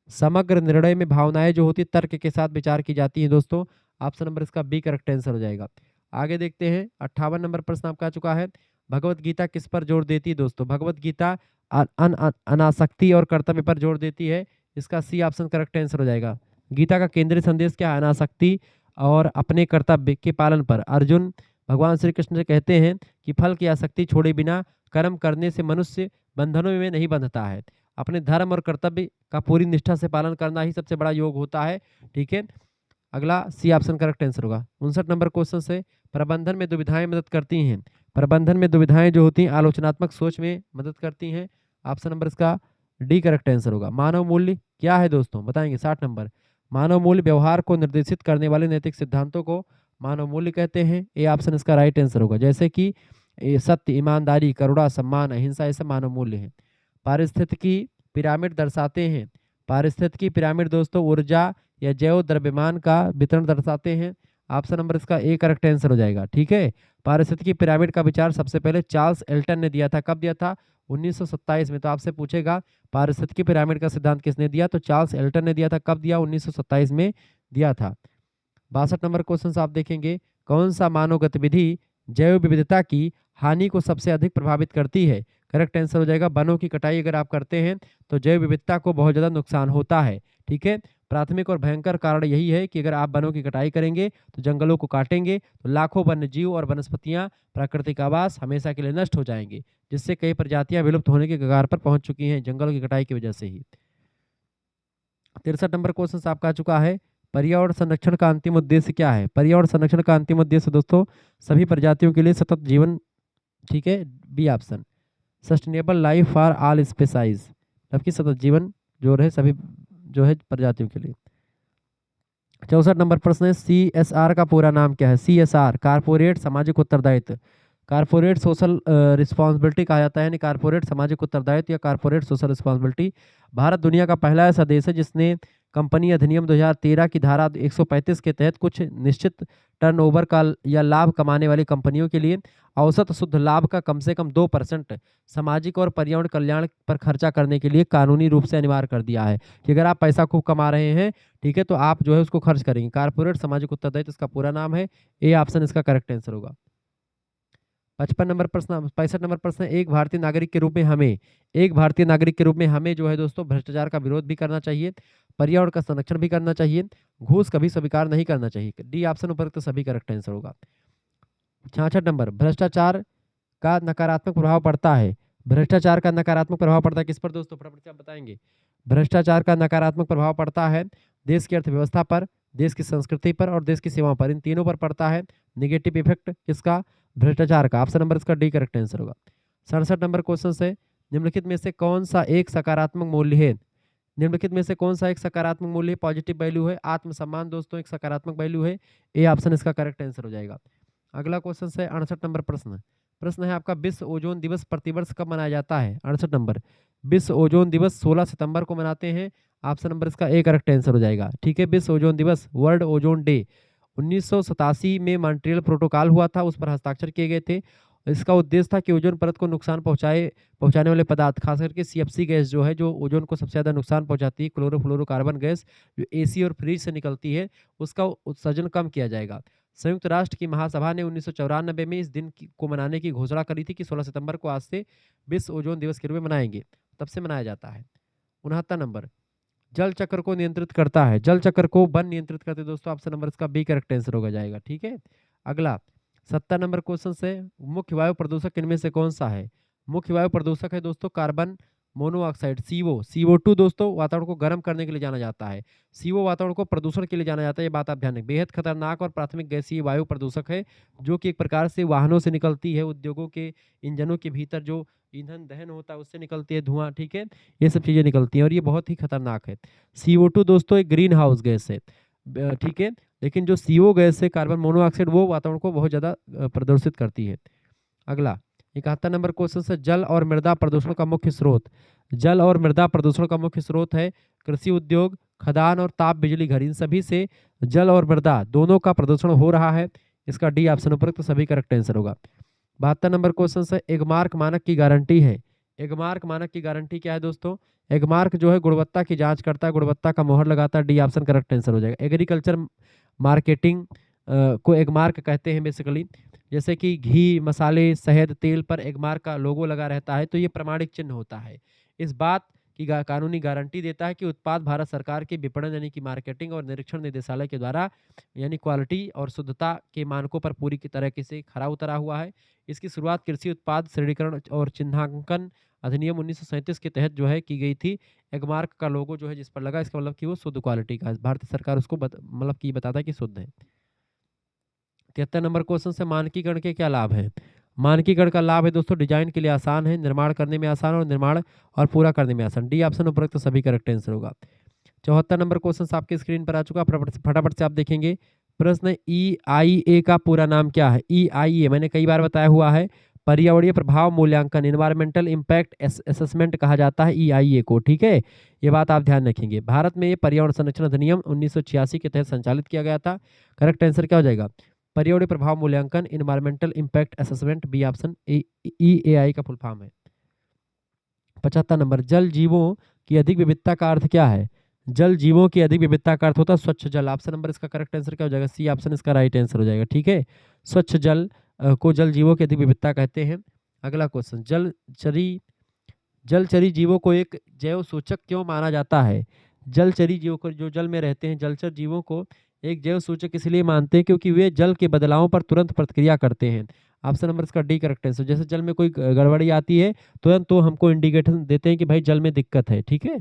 समग्र निर्णय में भावनाएं जो होती तर्क के साथ विचार की जाती हैं दोस्तों। ऑप्शन नंबर इसका बी करेक्ट आंसर हो जाएगा। आगे देखते हैं 58 नंबर प्रश्न आपका आ चुका है। भगवत गीता किस पर जोर देती है दोस्तों? भगवत गीता अनासक्ति और कर्तव्य पर जोर देती है। इसका सी ऑप्शन करेक्ट आंसर हो जाएगा। गीता का केंद्रीय संदेश क्या है? अनासक्ति और अपने कर्तव्य के पालन पर। अर्जुन भगवान श्री कृष्ण से कहते हैं कि फल की आसक्ति छोड़े बिना कर्म करने से मनुष्य बंधनों में नहीं बंधता है। अपने धर्म और कर्तव्य का पूरी निष्ठा से पालन करना ही सबसे बड़ा योग होता है। ठीक है, अगला सी ऑप्शन करेक्ट आंसर होगा। 59 नंबर क्वेश्चन से प्रबंधन में दुविधाएं मदद करती हैं। प्रबंधन में दुविधाएं जो होती हैं आलोचनात्मक सोच में मदद करती हैं। ऑप्शन नंबर इसका डी करेक्ट आंसर होगा। मानव मूल्य क्या है दोस्तों? बताएंगे 60 नंबर। मानव मूल्य व्यवहार को निर्देशित करने वाले नैतिक सिद्धांतों को मानव मूल्य कहते हैं। ए ऑप्शन इसका राइट आंसर होगा। जैसे कि सत्य, ईमानदारी, करुणा, सम्मान, अहिंसा, ये सब मानव मूल्य हैं। पारिस्थितिकी पिरामिड दर्शाते हैं। पारिस्थितिकी पिरामिड दोस्तों ऊर्जा या जैव द्रव्यमान का वितरण दर्शाते हैं। ऑप्शन नंबर इसका ए करेक्ट आंसर हो जाएगा। ठीक है, पारिस्थितिकी पिरामिड का विचार सबसे पहले चार्ल्स एल्टन ने दिया था। कब दिया था? 1927 में। तो आपसे पूछेगा पारिस्थितिकी पिरामिड का सिद्धांत किसने दिया? तो चार्ल्स एल्टन ने दिया था। कब दिया? 1927 में दिया था। 62 नंबर क्वेश्चन आप देखेंगे। कौन सा मानव गतिविधि जैव विविधता की हानि को सबसे अधिक प्रभावित करती है? करेक्ट आंसर हो जाएगा वनों की कटाई अगर आप करते हैं तो जैव विविधता को बहुत ज़्यादा नुकसान होता है। ठीक है, प्राथमिक और भयंकर कारण यही है कि अगर आप वनों की कटाई करेंगे तो जंगलों को काटेंगे तो लाखों वन्य जीव और वनस्पतियां, प्राकृतिक आवास हमेशा के लिए नष्ट हो जाएंगे, जिससे कई प्रजातियां विलुप्त होने के कगार पर पहुंच चुकी हैं जंगलों की कटाई की वजह से ही। 63 नंबर क्वेश्चन आपका आ चुका है। पर्यावरण संरक्षण का अंतिम उद्देश्य क्या है? पर्यावरण संरक्षण का अंतिम उद्देश्य दोस्तों सभी प्रजातियों के लिए सतत जीवन। ठीक है, B option sustainable life for all species, जबकि सतत जीवन जो रहे सभी जो है प्रजातियों के लिए। 64 नंबर प्रश्न है CSR का पूरा नाम क्या है? CSR कारपोरेट सामाजिक उत्तरदायित्व, कारपोरेट सोशल रिस्पॉन्सिबिलिटी कहा जाता है, यानी कारपोरेट सामाजिक उत्तरदायित्व या कारपोरेट सोशल रिस्पॉन्सिबिलिटी। भारत दुनिया का पहला ऐसा देश है जिसने कंपनी अधिनियम 2013 की धारा 135 के तहत कुछ निश्चित टर्नओवर का या लाभ कमाने वाली कंपनियों के लिए औसत शुद्ध लाभ का कम से कम 2% सामाजिक और पर्यावरण कल्याण पर खर्चा करने के लिए कानूनी रूप से अनिवार्य कर दिया है कि अगर आप पैसा खूब कमा रहे हैं, ठीक है, तो आप जो है उसको खर्च करेंगे। कारपोरेट सामाजिक उत्तरदायित्व इसका पूरा नाम है। ए ऑप्शन इसका करेक्ट आंसर होगा। 65 नंबर प्रश्न एक भारतीय नागरिक के रूप में हमें जो है दोस्तों भ्रष्टाचार का विरोध भी करना चाहिए, पर्यावरण का संरक्षण भी करना चाहिए, घूस कभी स्वीकार नहीं करना चाहिए। डी ऑप्शन उपरोक्त सभी करेक्ट आंसर होगा। 66 नंबर भ्रष्टाचार का नकारात्मक प्रभाव पड़ता है। भ्रष्टाचार का नकारात्मक प्रभाव पड़ता है किस पर दोस्तों? फटाफट से आप बताएंगे। भ्रष्टाचार का नकारात्मक प्रभाव पड़ता है देश की अर्थव्यवस्था पर, देश की संस्कृति पर और देश की सेवाओं पर, इन तीनों पर पड़ता है निगेटिव इफेक्ट किसका? भ्रष्टाचार का। ऑप्शन नंबर इसका डी करेक्ट आंसर होगा। 67 नंबर क्वेश्चन से निम्नलिखित में से कौन सा एक सकारात्मक मूल्य है? निम्नलिखित में से कौन सा एक सकारात्मक मूल्य है, पॉजिटिव वैल्यू है? आत्मसम्मान दोस्तों एक सकारात्मक वैल्यू है। ए ऑप्शन इसका करेक्ट आंसर हो जाएगा। अगला क्वेश्चन है 68 नंबर प्रश्न है आपका विश्व ओजोन दिवस प्रतिवर्ष कब मनाया जाता है? 68 नंबर विश्व ओजोन दिवस 16 सितंबर को मनाते हैं। ऑप्शन नंबर इसका ए करेक्ट आंसर हो जाएगा। ठीक है, विश्व ओजोन दिवस वर्ल्ड ओजोन डे 1987 में मॉन्ट्रियल प्रोटोकॉल हुआ था, उस पर हस्ताक्षर किए गए थे। इसका उद्देश्य था कि ओजोन परत को नुकसान पहुंचाने वाले पदार्थ खास करके CFC गैस जो है जो ओजोन को सबसे ज़्यादा नुकसान पहुंचाती है, क्लोरोफ्लोरोकार्बन गैस जो AC और फ्रिज से निकलती है, उसका उत्सर्जन कम किया जाएगा। संयुक्त राष्ट्र की महासभा ने 1994 में इस दिन को मनाने की घोषणा करी थी कि 16 सितंबर को आज से विश्व ओजोन दिवस के रूप में मनाएंगे, तब से मनाया जाता है। 69 नंबर जल चक्र को नियंत्रित करता है। जल चक्र को वन नियंत्रित करते दोस्तों। ऑप्शन नंबर इसका बी करेक्ट आंसर होगा जाएगा। ठीक है, अगला 70 नंबर क्वेश्चन से मुख्य वायु प्रदूषक इनमें से कौन सा है? मुख्य वायु प्रदूषक है दोस्तों कार्बन मोनोऑक्साइड CO2 दोस्तों वातावरण को गर्म करने के लिए जाना जाता है। CO वातावरण को प्रदूषण के लिए जाना जाता है, ये बात आप ध्यान रखें। बेहद खतरनाक और प्राथमिक गैसीय वायु प्रदूषक है जो कि एक प्रकार से वाहनों से निकलती है, उद्योगों के इंजनों के भीतर जो ईंधन दहन होता है उससे निकलती है धुआं। ठीक है, ये सब चीज़ें निकलती हैं और ये बहुत ही खतरनाक है। CO2 दोस्तों एक ग्रीन हाउस गैस है, ठीक है, लेकिन जो CO गैस है कार्बन मोनोऑक्साइड वो वातावरण को बहुत ज़्यादा प्रदूषित करती है। अगला 71 नंबर क्वेश्चन से जल और मृदा प्रदूषण का मुख्य स्रोत। जल और मृदा प्रदूषण का मुख्य स्रोत है कृषि उद्योग, खदान और ताप बिजली घर। इन सभी से जल और मृदा दोनों का प्रदूषण हो रहा है। इसका डी ऑप्शन उपरोक्त सभी करेक्ट आंसर होगा। 72 नंबर क्वेश्चन है, एगमार्क मानक की गारंटी है। एगमार्क मानक की गारंटी क्या है दोस्तों? एगमार्क जो है गुणवत्ता की जांच करता है, गुणवत्ता का मोहर लगाता है। डी ऑप्शन करेक्ट आंसर हो जाएगा। एग्रीकल्चर मार्केटिंग को एगमार्क कहते हैं बेसिकली। जैसे कि घी, मसाले, शहद, तेल पर एगमार्क का लोगो लगा रहता है तो ये प्रमाणिक चिन्ह होता है। इस बात की कानूनी गारंटी देता है कि उत्पाद भारत सरकार के विपणन यानी कि मार्केटिंग और निरीक्षण निदेशालय के द्वारा यानी क्वालिटी और शुद्धता के मानकों पर पूरी की तरह से खरा उतरा हुआ है। इसकी शुरुआत कृषि उत्पाद श्रेणीकरण और चिन्हांकन अधिनियम 1937 के तहत जो है की गई थी। एगमार्क का लोगो जो है जिस पर लगा, इसका मतलब कि वो शुद्ध क्वालिटी का है। भारतीय सरकार उसको मतलब कि बताता है कि शुद्ध है। 73 नंबर क्वेश्चन से, मानकीकरण के क्या लाभ है? मानकीकरण का लाभ है दोस्तों, डिजाइन के लिए आसान है, निर्माण करने में आसान और निर्माण और पूरा करने में आसान। डी ऑप्शन उपरोक्त सभी करेक्ट आंसर होगा। 74 नंबर क्वेश्चन आपकी स्क्रीन पर आ चुका, फटाफट से आप देखेंगे। प्रश्न, EIA का पूरा नाम क्या है? EIA मैंने कई बार बताया हुआ है, पर्यावरणीय प्रभाव मूल्यांकन, एनवायरमेंटल इम्पैक्ट असेसमेंट कहा जाता है EIA को, ठीक है। ये बात आप ध्यान रखेंगे। भारत में ये पर्यावरण संरक्षण अधिनियम 1986 के तहत संचालित किया गया था। करेक्ट आंसर क्या हो जाएगा? पर्यावरणीय प्रभाव मूल्यांकन, environmental impact assessment, B option EAI का फुल फॉर्म है। 75 नंबर, जल जीवों की अधिक विविधता का अर्थ क्या है? जल जीवों की अधिक विविधता का अर्थ होता है स्वच्छ जल। ऑप्शन नंबर इसका करेक्ट आंसर क्या हो जाएगा? सी ऑप्शन इसका राइट आंसर हो जाएगा, ठीक है। स्वच्छ जल को जल जीवों की अधिक विविधता कहते हैं। अगला क्वेश्चन, जलचरी जीवों को एक जैव सूचक क्यों माना जाता है? जलचरी जीवों को, जो जल में रहते हैं, जलचर जीवों को एक जैव सूचक इसलिए मानते हैं क्योंकि वे जल के बदलावों पर तुरंत प्रतिक्रिया करते हैं। ऑप्शन नंबर इसका डी करेक्ट आंसर। जैसे जल में कोई गड़बड़ी आती है तुरंत तो हमको इंडिकेशन देते हैं कि भाई जल में दिक्कत है, ठीक है,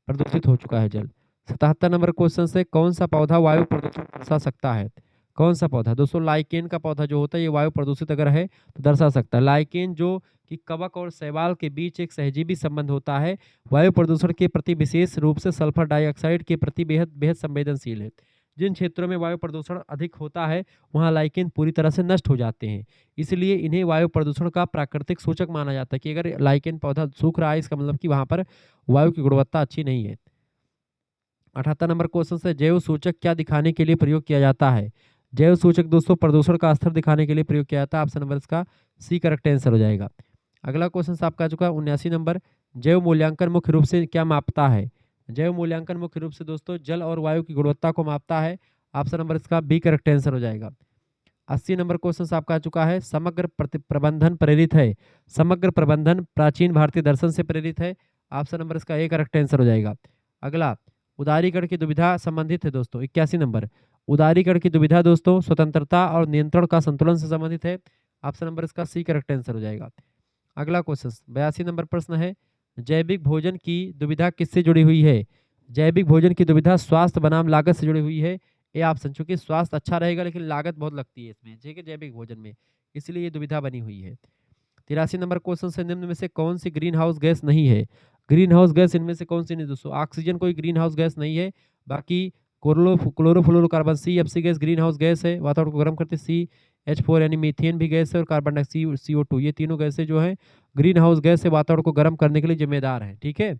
प्रदूषित हो चुका है जल। 77 नंबर क्वेश्चन से, कौन सा पौधा वायु प्रदूषण दर्शा सकता है? कौन सा पौधा? दोस्तों लाइकेन का पौधा जो होता है ये वायु प्रदूषित अगर है तो दर्शा सकता है। लाइकेन जो कि कवक और शैवाल के बीच एक सहजीवी संबंध होता है, वायु प्रदूषण के प्रति विशेष रूप से सल्फर डाइऑक्साइड के प्रति बेहद बेहद संवेदनशील है। जिन क्षेत्रों में वायु प्रदूषण अधिक होता है वहाँ लाइकेन पूरी तरह से नष्ट हो जाते हैं, इसलिए इन्हें वायु प्रदूषण का प्राकृतिक सूचक माना जाता है कि अगर लाइकेन पौधा सूख रहा है इसका मतलब कि वहाँ पर वायु की गुणवत्ता अच्छी नहीं है। 78 नंबर क्वेश्चन से, जैव सूचक क्या दिखाने के लिए प्रयोग किया जाता है? जैव सूचक दोस्तों प्रदूषण का स्तर दिखाने के लिए प्रयोग किया जाता है। ऑप्शन नंबर इसका सी करेक्ट आंसर हो जाएगा। अगला क्वेश्चन आपका आ चुका है 79 नंबर, जैव मूल्यांकन मुख्य रूप से क्या मापता है? जैव मूल्यांकन मुख्य रूप से दोस्तों जल और वायु की गुणवत्ता को मापता है। ऑप्शन नंबर इसका बी करेक्ट आंसर हो जाएगा। 80 नंबर क्वेश्चन आपका आ चुका है, समग्र प्रबंधन प्रेरित है। समग्र प्रबंधन प्राचीन भारतीय दर्शन से प्रेरित है। ऑप्शन नंबर इसका ए करेक्ट आंसर हो जाएगा। अगला, उदारीकरण की दुविधा संबंधित है दोस्तों। 81 नंबर, उदारीकरण की दुविधा दोस्तों स्वतंत्रता और नियंत्रण का संतुलन से संबंधित है। ऑप्शन नंबर इसका सी करेक्ट आंसर हो जाएगा। अगला क्वेश्चन 82 नंबर प्रश्न है, जैविक भोजन की दुविधा किससे जुड़ी हुई है? जैविक भोजन की दुविधा स्वास्थ्य बनाम लागत से जुड़ी हुई है। ए ऑप्शन, चूंकि स्वास्थ्य अच्छा रहेगा लेकिन लागत बहुत लगती है इसमें, ठीक है, जैविक भोजन में, इसलिए ये दुविधा बनी हुई है। 83 नंबर क्वेश्चन से, निम्न में से कौन सी ग्रीन हाउस गैस नहीं है? ग्रीन हाउस गैस इनमें से कौन सी नहीं दोस्तों? ऑक्सीजन कोई ग्रीन हाउस गैस नहीं है, बाकी chlorofluorocarbon CFC gas green house gas है, वातावरण को गर्म करती। CH4 यानी मीथेन भी गैस है, और कार्बन डाइऑक्साइड CO2, ये तीनों गैसें जो है ग्रीन हाउस गैस से वातावरण को गर्म करने के लिए जिम्मेदार है, ठीक है।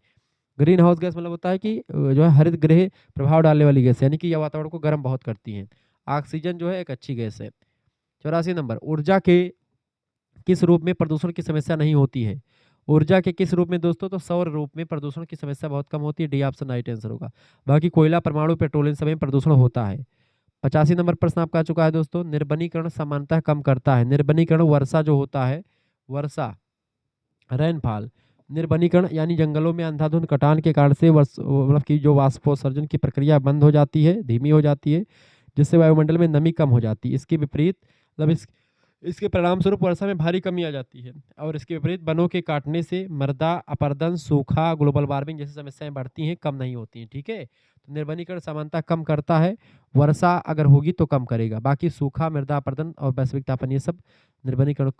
ग्रीन हाउस गैस मतलब होता है कि जो है हरित गृह प्रभाव डालने वाली गैस, यानी कि यह वातावरण को गर्म बहुत करती है। ऑक्सीजन जो है एक अच्छी गैस है। 84 नंबर, ऊर्जा के किस रूप में प्रदूषण की समस्या नहीं होती है? ऊर्जा के किस रूप में दोस्तों? तो सौर रूप में प्रदूषण की समस्या बहुत कम होती है। डी ऑप्शन राइट आंसर होगा। बाकी कोयला, परमाणु, पेट्रोल, इन सभी में प्रदूषण होता है। 85 नंबर प्रश्न आपका आ चुका है दोस्तों, निर्वनीकरण सामान्यतः कम करता है। निर्वनीकरण वर्षा जो होता है, वर्षा, रेनफॉल, निर्वनीकरण यानी जंगलों में अंधाधुंध कटान के कारण से मतलब कि जो वाष्पोत्सर्जन की प्रक्रिया बंद हो जाती है, धीमी हो जाती है, जिससे वायुमंडल में नमी कम हो जाती है। इसके विपरीत मतलब इसके परिणाम स्वरूप वर्षा में भारी कमी आ जाती है, और इसके विपरीत वनों के काटने से मृदा अपरदन, सूखा, ग्लोबल वार्मिंग जैसी समस्याएं बढ़ती हैं, कम नहीं होती हैं, ठीक है। तो निर्वनीकरण सामान्यतः कम करता है, वर्षा अगर होगी तो कम करेगा, बाकी सूखा, मृदा अपरदन और वैश्विक तापन ये सब निर्वनीकरण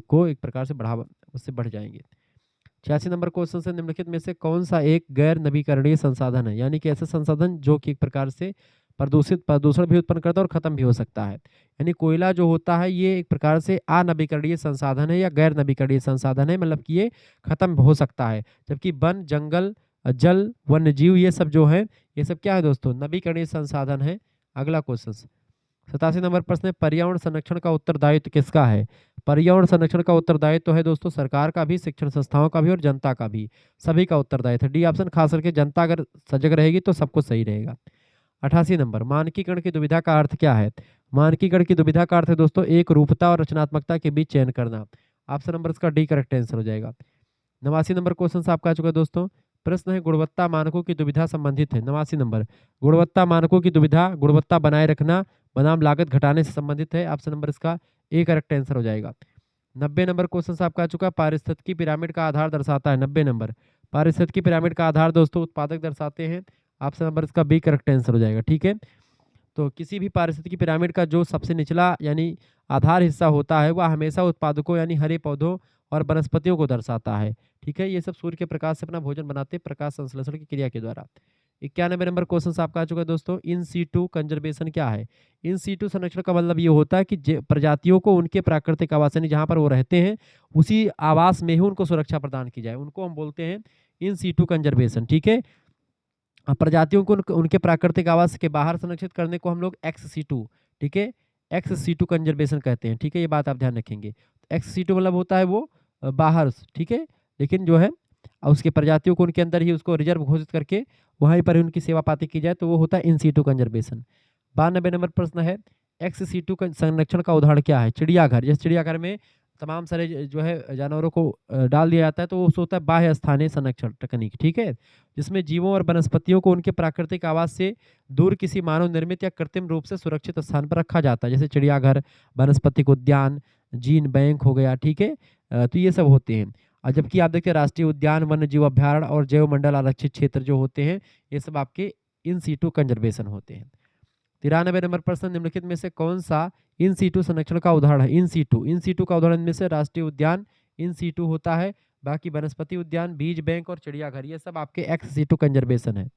को एक प्रकार से बढ़ावा उससे बढ़ जाएंगे। 86 नंबर क्वेश्चन से, निम्नलिखित में से कौन सा एक गैर नवीकरणीय संसाधन है? यानी कि ऐसे संसाधन जो कि एक प्रकार से प्रदूषण भी उत्पन्न करता है और ख़त्म भी हो सकता है। यानी कोयला जो होता है ये एक प्रकार से अनवीकरणीय संसाधन है या गैर नवीकरणीय संसाधन है, मतलब कि ये ख़त्म हो सकता है। जबकि वन, जंगल, जल, वन्य जीव ये सब जो है, ये सब क्या है दोस्तों? नवीकरणीय संसाधन है। अगला क्वेश्चन 87 नंबर प्रश्न है, पर्यावरण संरक्षण का उत्तरदायित्व किसका है? पर्यावरण संरक्षण का उत्तरदायित्व तो है दोस्तों सरकार का भी, शिक्षण संस्थाओं का भी और जनता का भी, सभी का उत्तरदायित्व है। डी ऑप्शन, खास करके जनता अगर सजग रहेगी तो सब कुछ सही रहेगा। 88 नंबर, मानकीकरण की दुविधा का अर्थ क्या है? मानकीकरण की दुविधा का अर्थ है दोस्तों एक रूपता और रचनात्मकता के बीच चयन करना। ऑप्शन नंबर इसका डी करेक्ट आंसर हो जाएगा। 89 नंबर क्वेश्चन आपका आ चुका है दोस्तों। प्रश्न है गुणवत्ता मानकों की दुविधा संबंधित है। 89 नंबर, गुणवत्ता मानकों की दुविधा गुणवत्ता बनाए रखना बनाम लागत घटाने से संबंधित है। ऑप्शन नंबर इसका ए करेक्ट आंसर हो जाएगा। 90 नंबर क्वेश्चन आपका आ चुका है, पारिस्थितिकी पिरामिड का आधार दर्शाता है। 90 नंबर, पारिस्थितिकी पिरामिड का आधार दोस्तों उत्पादक दर्शाते हैं। ऑप्शन नंबर इसका बी करेक्ट आंसर हो जाएगा। ठीक है, तो किसी भी पारिस्थितिकी पिरामिड का जो सबसे निचला यानी आधार हिस्सा होता है वह हमेशा उत्पादकों यानी हरे पौधों और वनस्पतियों को दर्शाता है। ठीक है, ये सब सूर्य के प्रकाश से अपना भोजन बनाते हैं प्रकाश संश्लेषण की क्रिया के द्वारा। 91 नंबर क्वेश्चन आपका आ चुका है दोस्तों, इन सीटू कंजर्वेशन क्या है? इन सीटू संरक्षण का मतलब ये होता है कि प्रजातियों को उनके प्राकृतिक आवास यानी जहाँ पर वो रहते हैं उसी आवास में ही उनको सुरक्षा प्रदान की जाए, उनको हम बोलते हैं इन सीटू कंजर्वेशन। ठीक है, प्रजातियों को उनके प्राकृतिक आवास के बाहर संरक्षित करने को हम लोग एक्स सीटू, ठीक है, एक्स सीटू कंजर्वेशन कहते हैं। ठीक है, ये बात आप ध्यान रखेंगे। एक्स सीटू मतलब होता है वो बाहर, ठीक है, लेकिन जो है उसके प्रजातियों को उनके अंदर ही उसको रिजर्व घोषित करके वहीं पर ही उनकी सेवा पाती की जाए तो वो होता है इन सीटू कंजर्वेशन। 92 नंबर प्रश्न है, एक्स सीटू संरक्षण का उदाहरण क्या है? चिड़ियाघर, जैसे चिड़ियाघर में तमाम सारे जो है जानवरों को डाल दिया जाता है तो वो होता है बाह्य स्थानीय संरक्षण तकनीक। ठीक है, जिसमें जीवों और वनस्पतियों को उनके प्राकृतिक आवास से दूर किसी मानव निर्मित या कृत्रिम रूप से सुरक्षित स्थान पर रखा जाता है, जैसे चिड़ियाघर, वनस्पतिक उद्यान, जीन बैंक हो गया। ठीक है, तो ये सब होते हैं। और जबकि आप देखते हैं राष्ट्रीय उद्यान, वन्य जीव अभ्यारण्य और जैव मंडल आरक्षित क्षेत्र जो होते हैं ये सब आपके इन सीटू कंजर्वेशन होते हैं। 93 नंबर प्रश्न, निम्नलिखित में से कौन सा इन सीटू संरक्षण का उदाहरण है? इन सीटू का उदाहरण में से राष्ट्रीय उद्यान इन सीटू होता है, बाकी वनस्पति उद्यान, बीज बैंक और चिड़ियाघर ये सब आपके एक्स सीटू कंजर्वेशन है।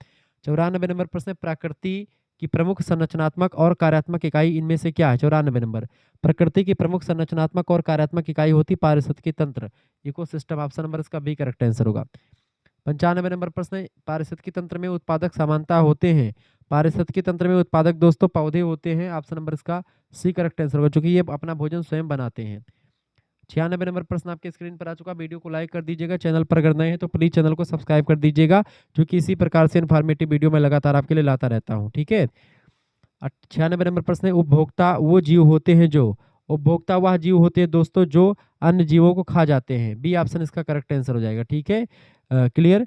94 नंबर प्रश्न, प्रकृति की प्रमुख संरचनात्मक और कार्यात्मक इकाई इनमें से क्या है? 94 नंबर, प्रकृति की प्रमुख संरचनात्मक और कार्यात्मक इकाई होती पारिस्थितिकी तंत्र, इकोसिस्टम। ऑप्शन नंबर इसका बी करेक्ट आंसर होगा। 95 नंबर प्रश्न, पारिस्थितिकी तंत्र में उत्पादक समानता होते हैं। पारिस्थितिकी तंत्र में उत्पादक दोस्तों पौधे होते हैं। ऑप्शन नंबर इसका सी करेक्ट आंसर होगा, क्योंकि ये अपना भोजन स्वयं बनाते हैं। 96 नंबर प्रश्न आपके स्क्रीन पर आ चुका, वीडियो को लाइक कर दीजिएगा, चैनल पर अगर नए हैं तो प्लीज चैनल को सब्सक्राइब कर दीजिएगा, क्योंकि इसी प्रकार से इन्फॉर्मेटिव वीडियो मैं लगातार आपके लिए लाता रहता हूँ। ठीक है, 96 नंबर प्रश्न है, उपभोक्ता वो जीव होते हैं जो, उपभोक्ता वह जीव होते हैं दोस्तों जो अन्य जीवों को खा जाते हैं। बी ऑप्शन इसका करेक्ट आंसर हो जाएगा। ठीक है, क्लियर।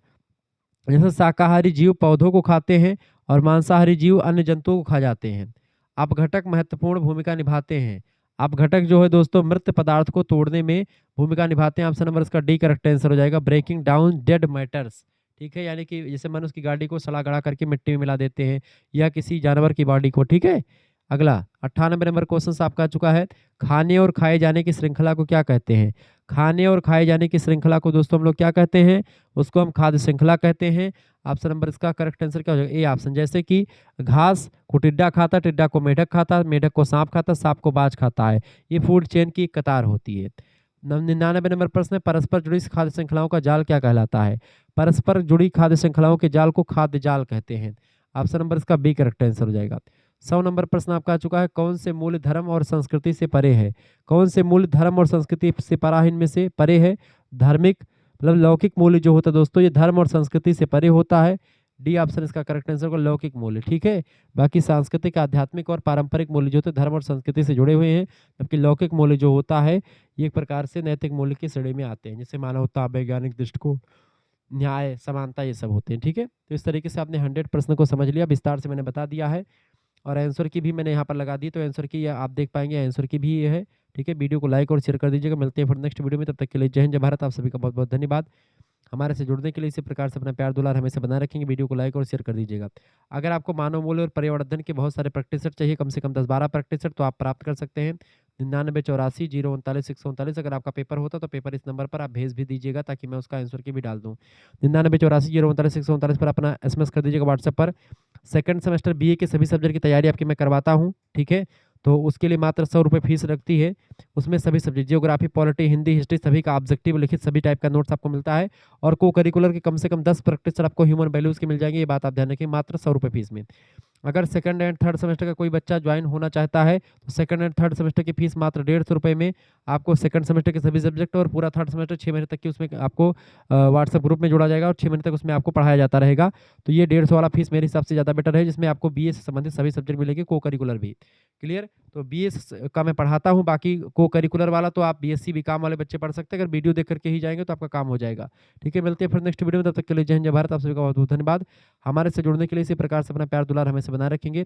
जैसे शाकाहारी जीव पौधों को खाते हैं और मांसाहारी जीव अन्य जंतुओं को खा जाते हैं। अपघटक महत्वपूर्ण भूमिका निभाते हैं। अपघटक जो है दोस्तों मृत पदार्थ को तोड़ने में भूमिका निभाते हैं। ऑप्शन नंबर इसका डी करेक्ट आंसर हो जाएगा, ब्रेकिंग डाउन डेड मैटर्स। ठीक है, यानी कि जैसे मनुष्य की गाड़ी को सड़ा गड़ा करके मिट्टी में मिला देते हैं या किसी जानवर की बॉडी को। ठीक है, अगला 98 नंबर क्वेश्चन आपका आ चुका है, खाने और खाए जाने की श्रृंखला को क्या कहते हैं? खाने और खाए जाने की श्रृंखला को दोस्तों हम लोग क्या कहते हैं? उसको हम खाद्य श्रृंखला कहते हैं। ऑप्शन नंबर इसका करेक्ट आंसर क्या हो जाएगा? A option. जैसे कि घास को टिड्डा खाता, टिड्डा को मेढक खाता, मेढक को सांप खाता, सांप को बाज खाता है। ये फूड चेन की एक कतार होती है। 99 नंबर प्रश्न है, परस्पर जुड़ी खाद्य श्रृंखलाओं का जाल क्या कहलाता है? परस्पर जुड़ी खाद्य श्रृंखलाओं के जाल को खाद्य जाल कहते हैं। ऑप्शन नंबर इसका बी करेक्ट आंसर हो जाएगा। 100 नंबर प्रश्न आपका आ चुका है, कौन से मूल्य धर्म और संस्कृति से परे है? कौन से मूल्य धर्म और संस्कृति से परा है? इनमें से परे है धार्मिक मतलब लौकिक मूल्य जो होता है दोस्तों ये धर्म और संस्कृति से परे होता है। डी ऑप्शन इसका करेक्ट आंसर होगा, लौकिक मूल्य। ठीक है, बाकी सांस्कृतिक, आध्यात्मिक और पारंपरिक मूल्य जो होते हैं धर्म और संस्कृति से जुड़े हुए हैं, जबकि लौकिक मूल्य जो होता है ये एक प्रकार से नैतिक मूल्य की श्रेणी में आते हैं, जैसे मानवता, वैज्ञानिक दृष्टिकोण, न्याय, समानता, ये सब होते हैं। ठीक है, तो इस तरीके से आपने 100 प्रश्न को समझ लिया, विस्तार से मैंने बता दिया है और आंसर की भी मैंने यहाँ पर लगा दी, तो आंसर की आप देख पाएंगे, आंसर की भी ये है। ठीक है, वीडियो को लाइक और शेयर कर दीजिएगा। मिलते हैं फिर नेक्स्ट वीडियो में, तब तक के लिए जय हिंद, जय भारत। आप सभी का बहुत बहुत धन्यवाद। हमारे से जुड़ने के लिए इसी प्रकार से अपना प्यार दुलार हमेशा बनाए रखेंगे। वीडियो को लाइक और शेयर कर दीजिएगा। अगर आपको मानव मूल्य और पर्यावरण अध्ययन के बहुत सारे प्रैक्टिस सेट चाहिए, कम से कम 10-12 प्रैक्टिस सेट, तो आप प्राप्त कर सकते हैं 9984 039 139। अगर आपका पेपर होता तो पेपर इस नंबर पर आप भेज भी दीजिएगा, ताकि मैं उसका आंसर की भी डाल दूँ। 9984 039 139 पर अपना SMS कर दीजिएगा व्हाट्सएप पर। सेकंड सेमेस्टर बीए के सभी सब्जेक्ट की तैयारी आपकी मैं करवाता हूँ, ठीक है? तो उसके लिए मात्र 100 रुपए फीस लगती है। उसमें सभी subject geography, polity, Hindi, history सभी का ऑब्जेक्टिव लिखित सभी टाइप का नोट्स आपको मिलता है और को करिकुलर के कम से कम 10 प्रैक्टिस आपको ह्यूमन वैल्यूज़ के मिल जाएँगे, ये बात आप ध्यान रखिए, मात्र 100 रुपए फीस में। अगर सेकंड एंड थर्ड सेमेस्टर का कोई बच्चा ज्वाइन होना चाहता है, तो सेकंड एंड थर्ड सेमेस्टर की फीस मात्र 150 रुपए में आपको सेकंड सेमेस्टर के सभी सब्जेक्ट और पूरा थर्ड सेमेस्टर 6 महीने तक की उसमें आपको व्हाट्सएप ग्रुप में जोड़ा जाएगा और 6 महीने तक उसमें आपको पढ़ाया जाता रहेगा। तो ये 150 वाला फीस मेरे हिसाब से ज़्यादा बेटर है, जिसमें आपको बीए से संबंधित सभी सब्जेक्ट मिलेंगे, को करिकुलर भी। क्लियर? तो बीए का मैं पढ़ाता हूँ, बाकी को करिकुलर वाला तो आप बीएससी बीकॉम वाले बच्चे पढ़ सकते हैं, अगर वीडियो देख करके ही जाएँगे तो आपका काम हो जाएगा। ठीक है, मिलते हैं फिर नेक्स्ट वीडियो में, तब तक के लिए जय हिंद, जय भारत। आप सभी का बहुत-बहुत धन्यवाद। हमारे से जुड़ने के लिए इसी प्रकार से अपना प्यार दुलार हमेशा बनाए रखेंगे।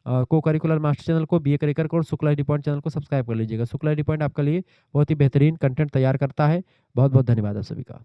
को करिकुलर मास्टर चैनल को, बीए करिकुलर को और शुक्ला एडी पॉइंट चैनल को सब्सक्राइब कर लीजिएगा। शुक्ला एडी पॉइंट आपके लिए बहुत ही बेहतरीन कंटेंट तैयार करता है। बहुत-बहुत धन्यवाद आप सभी का।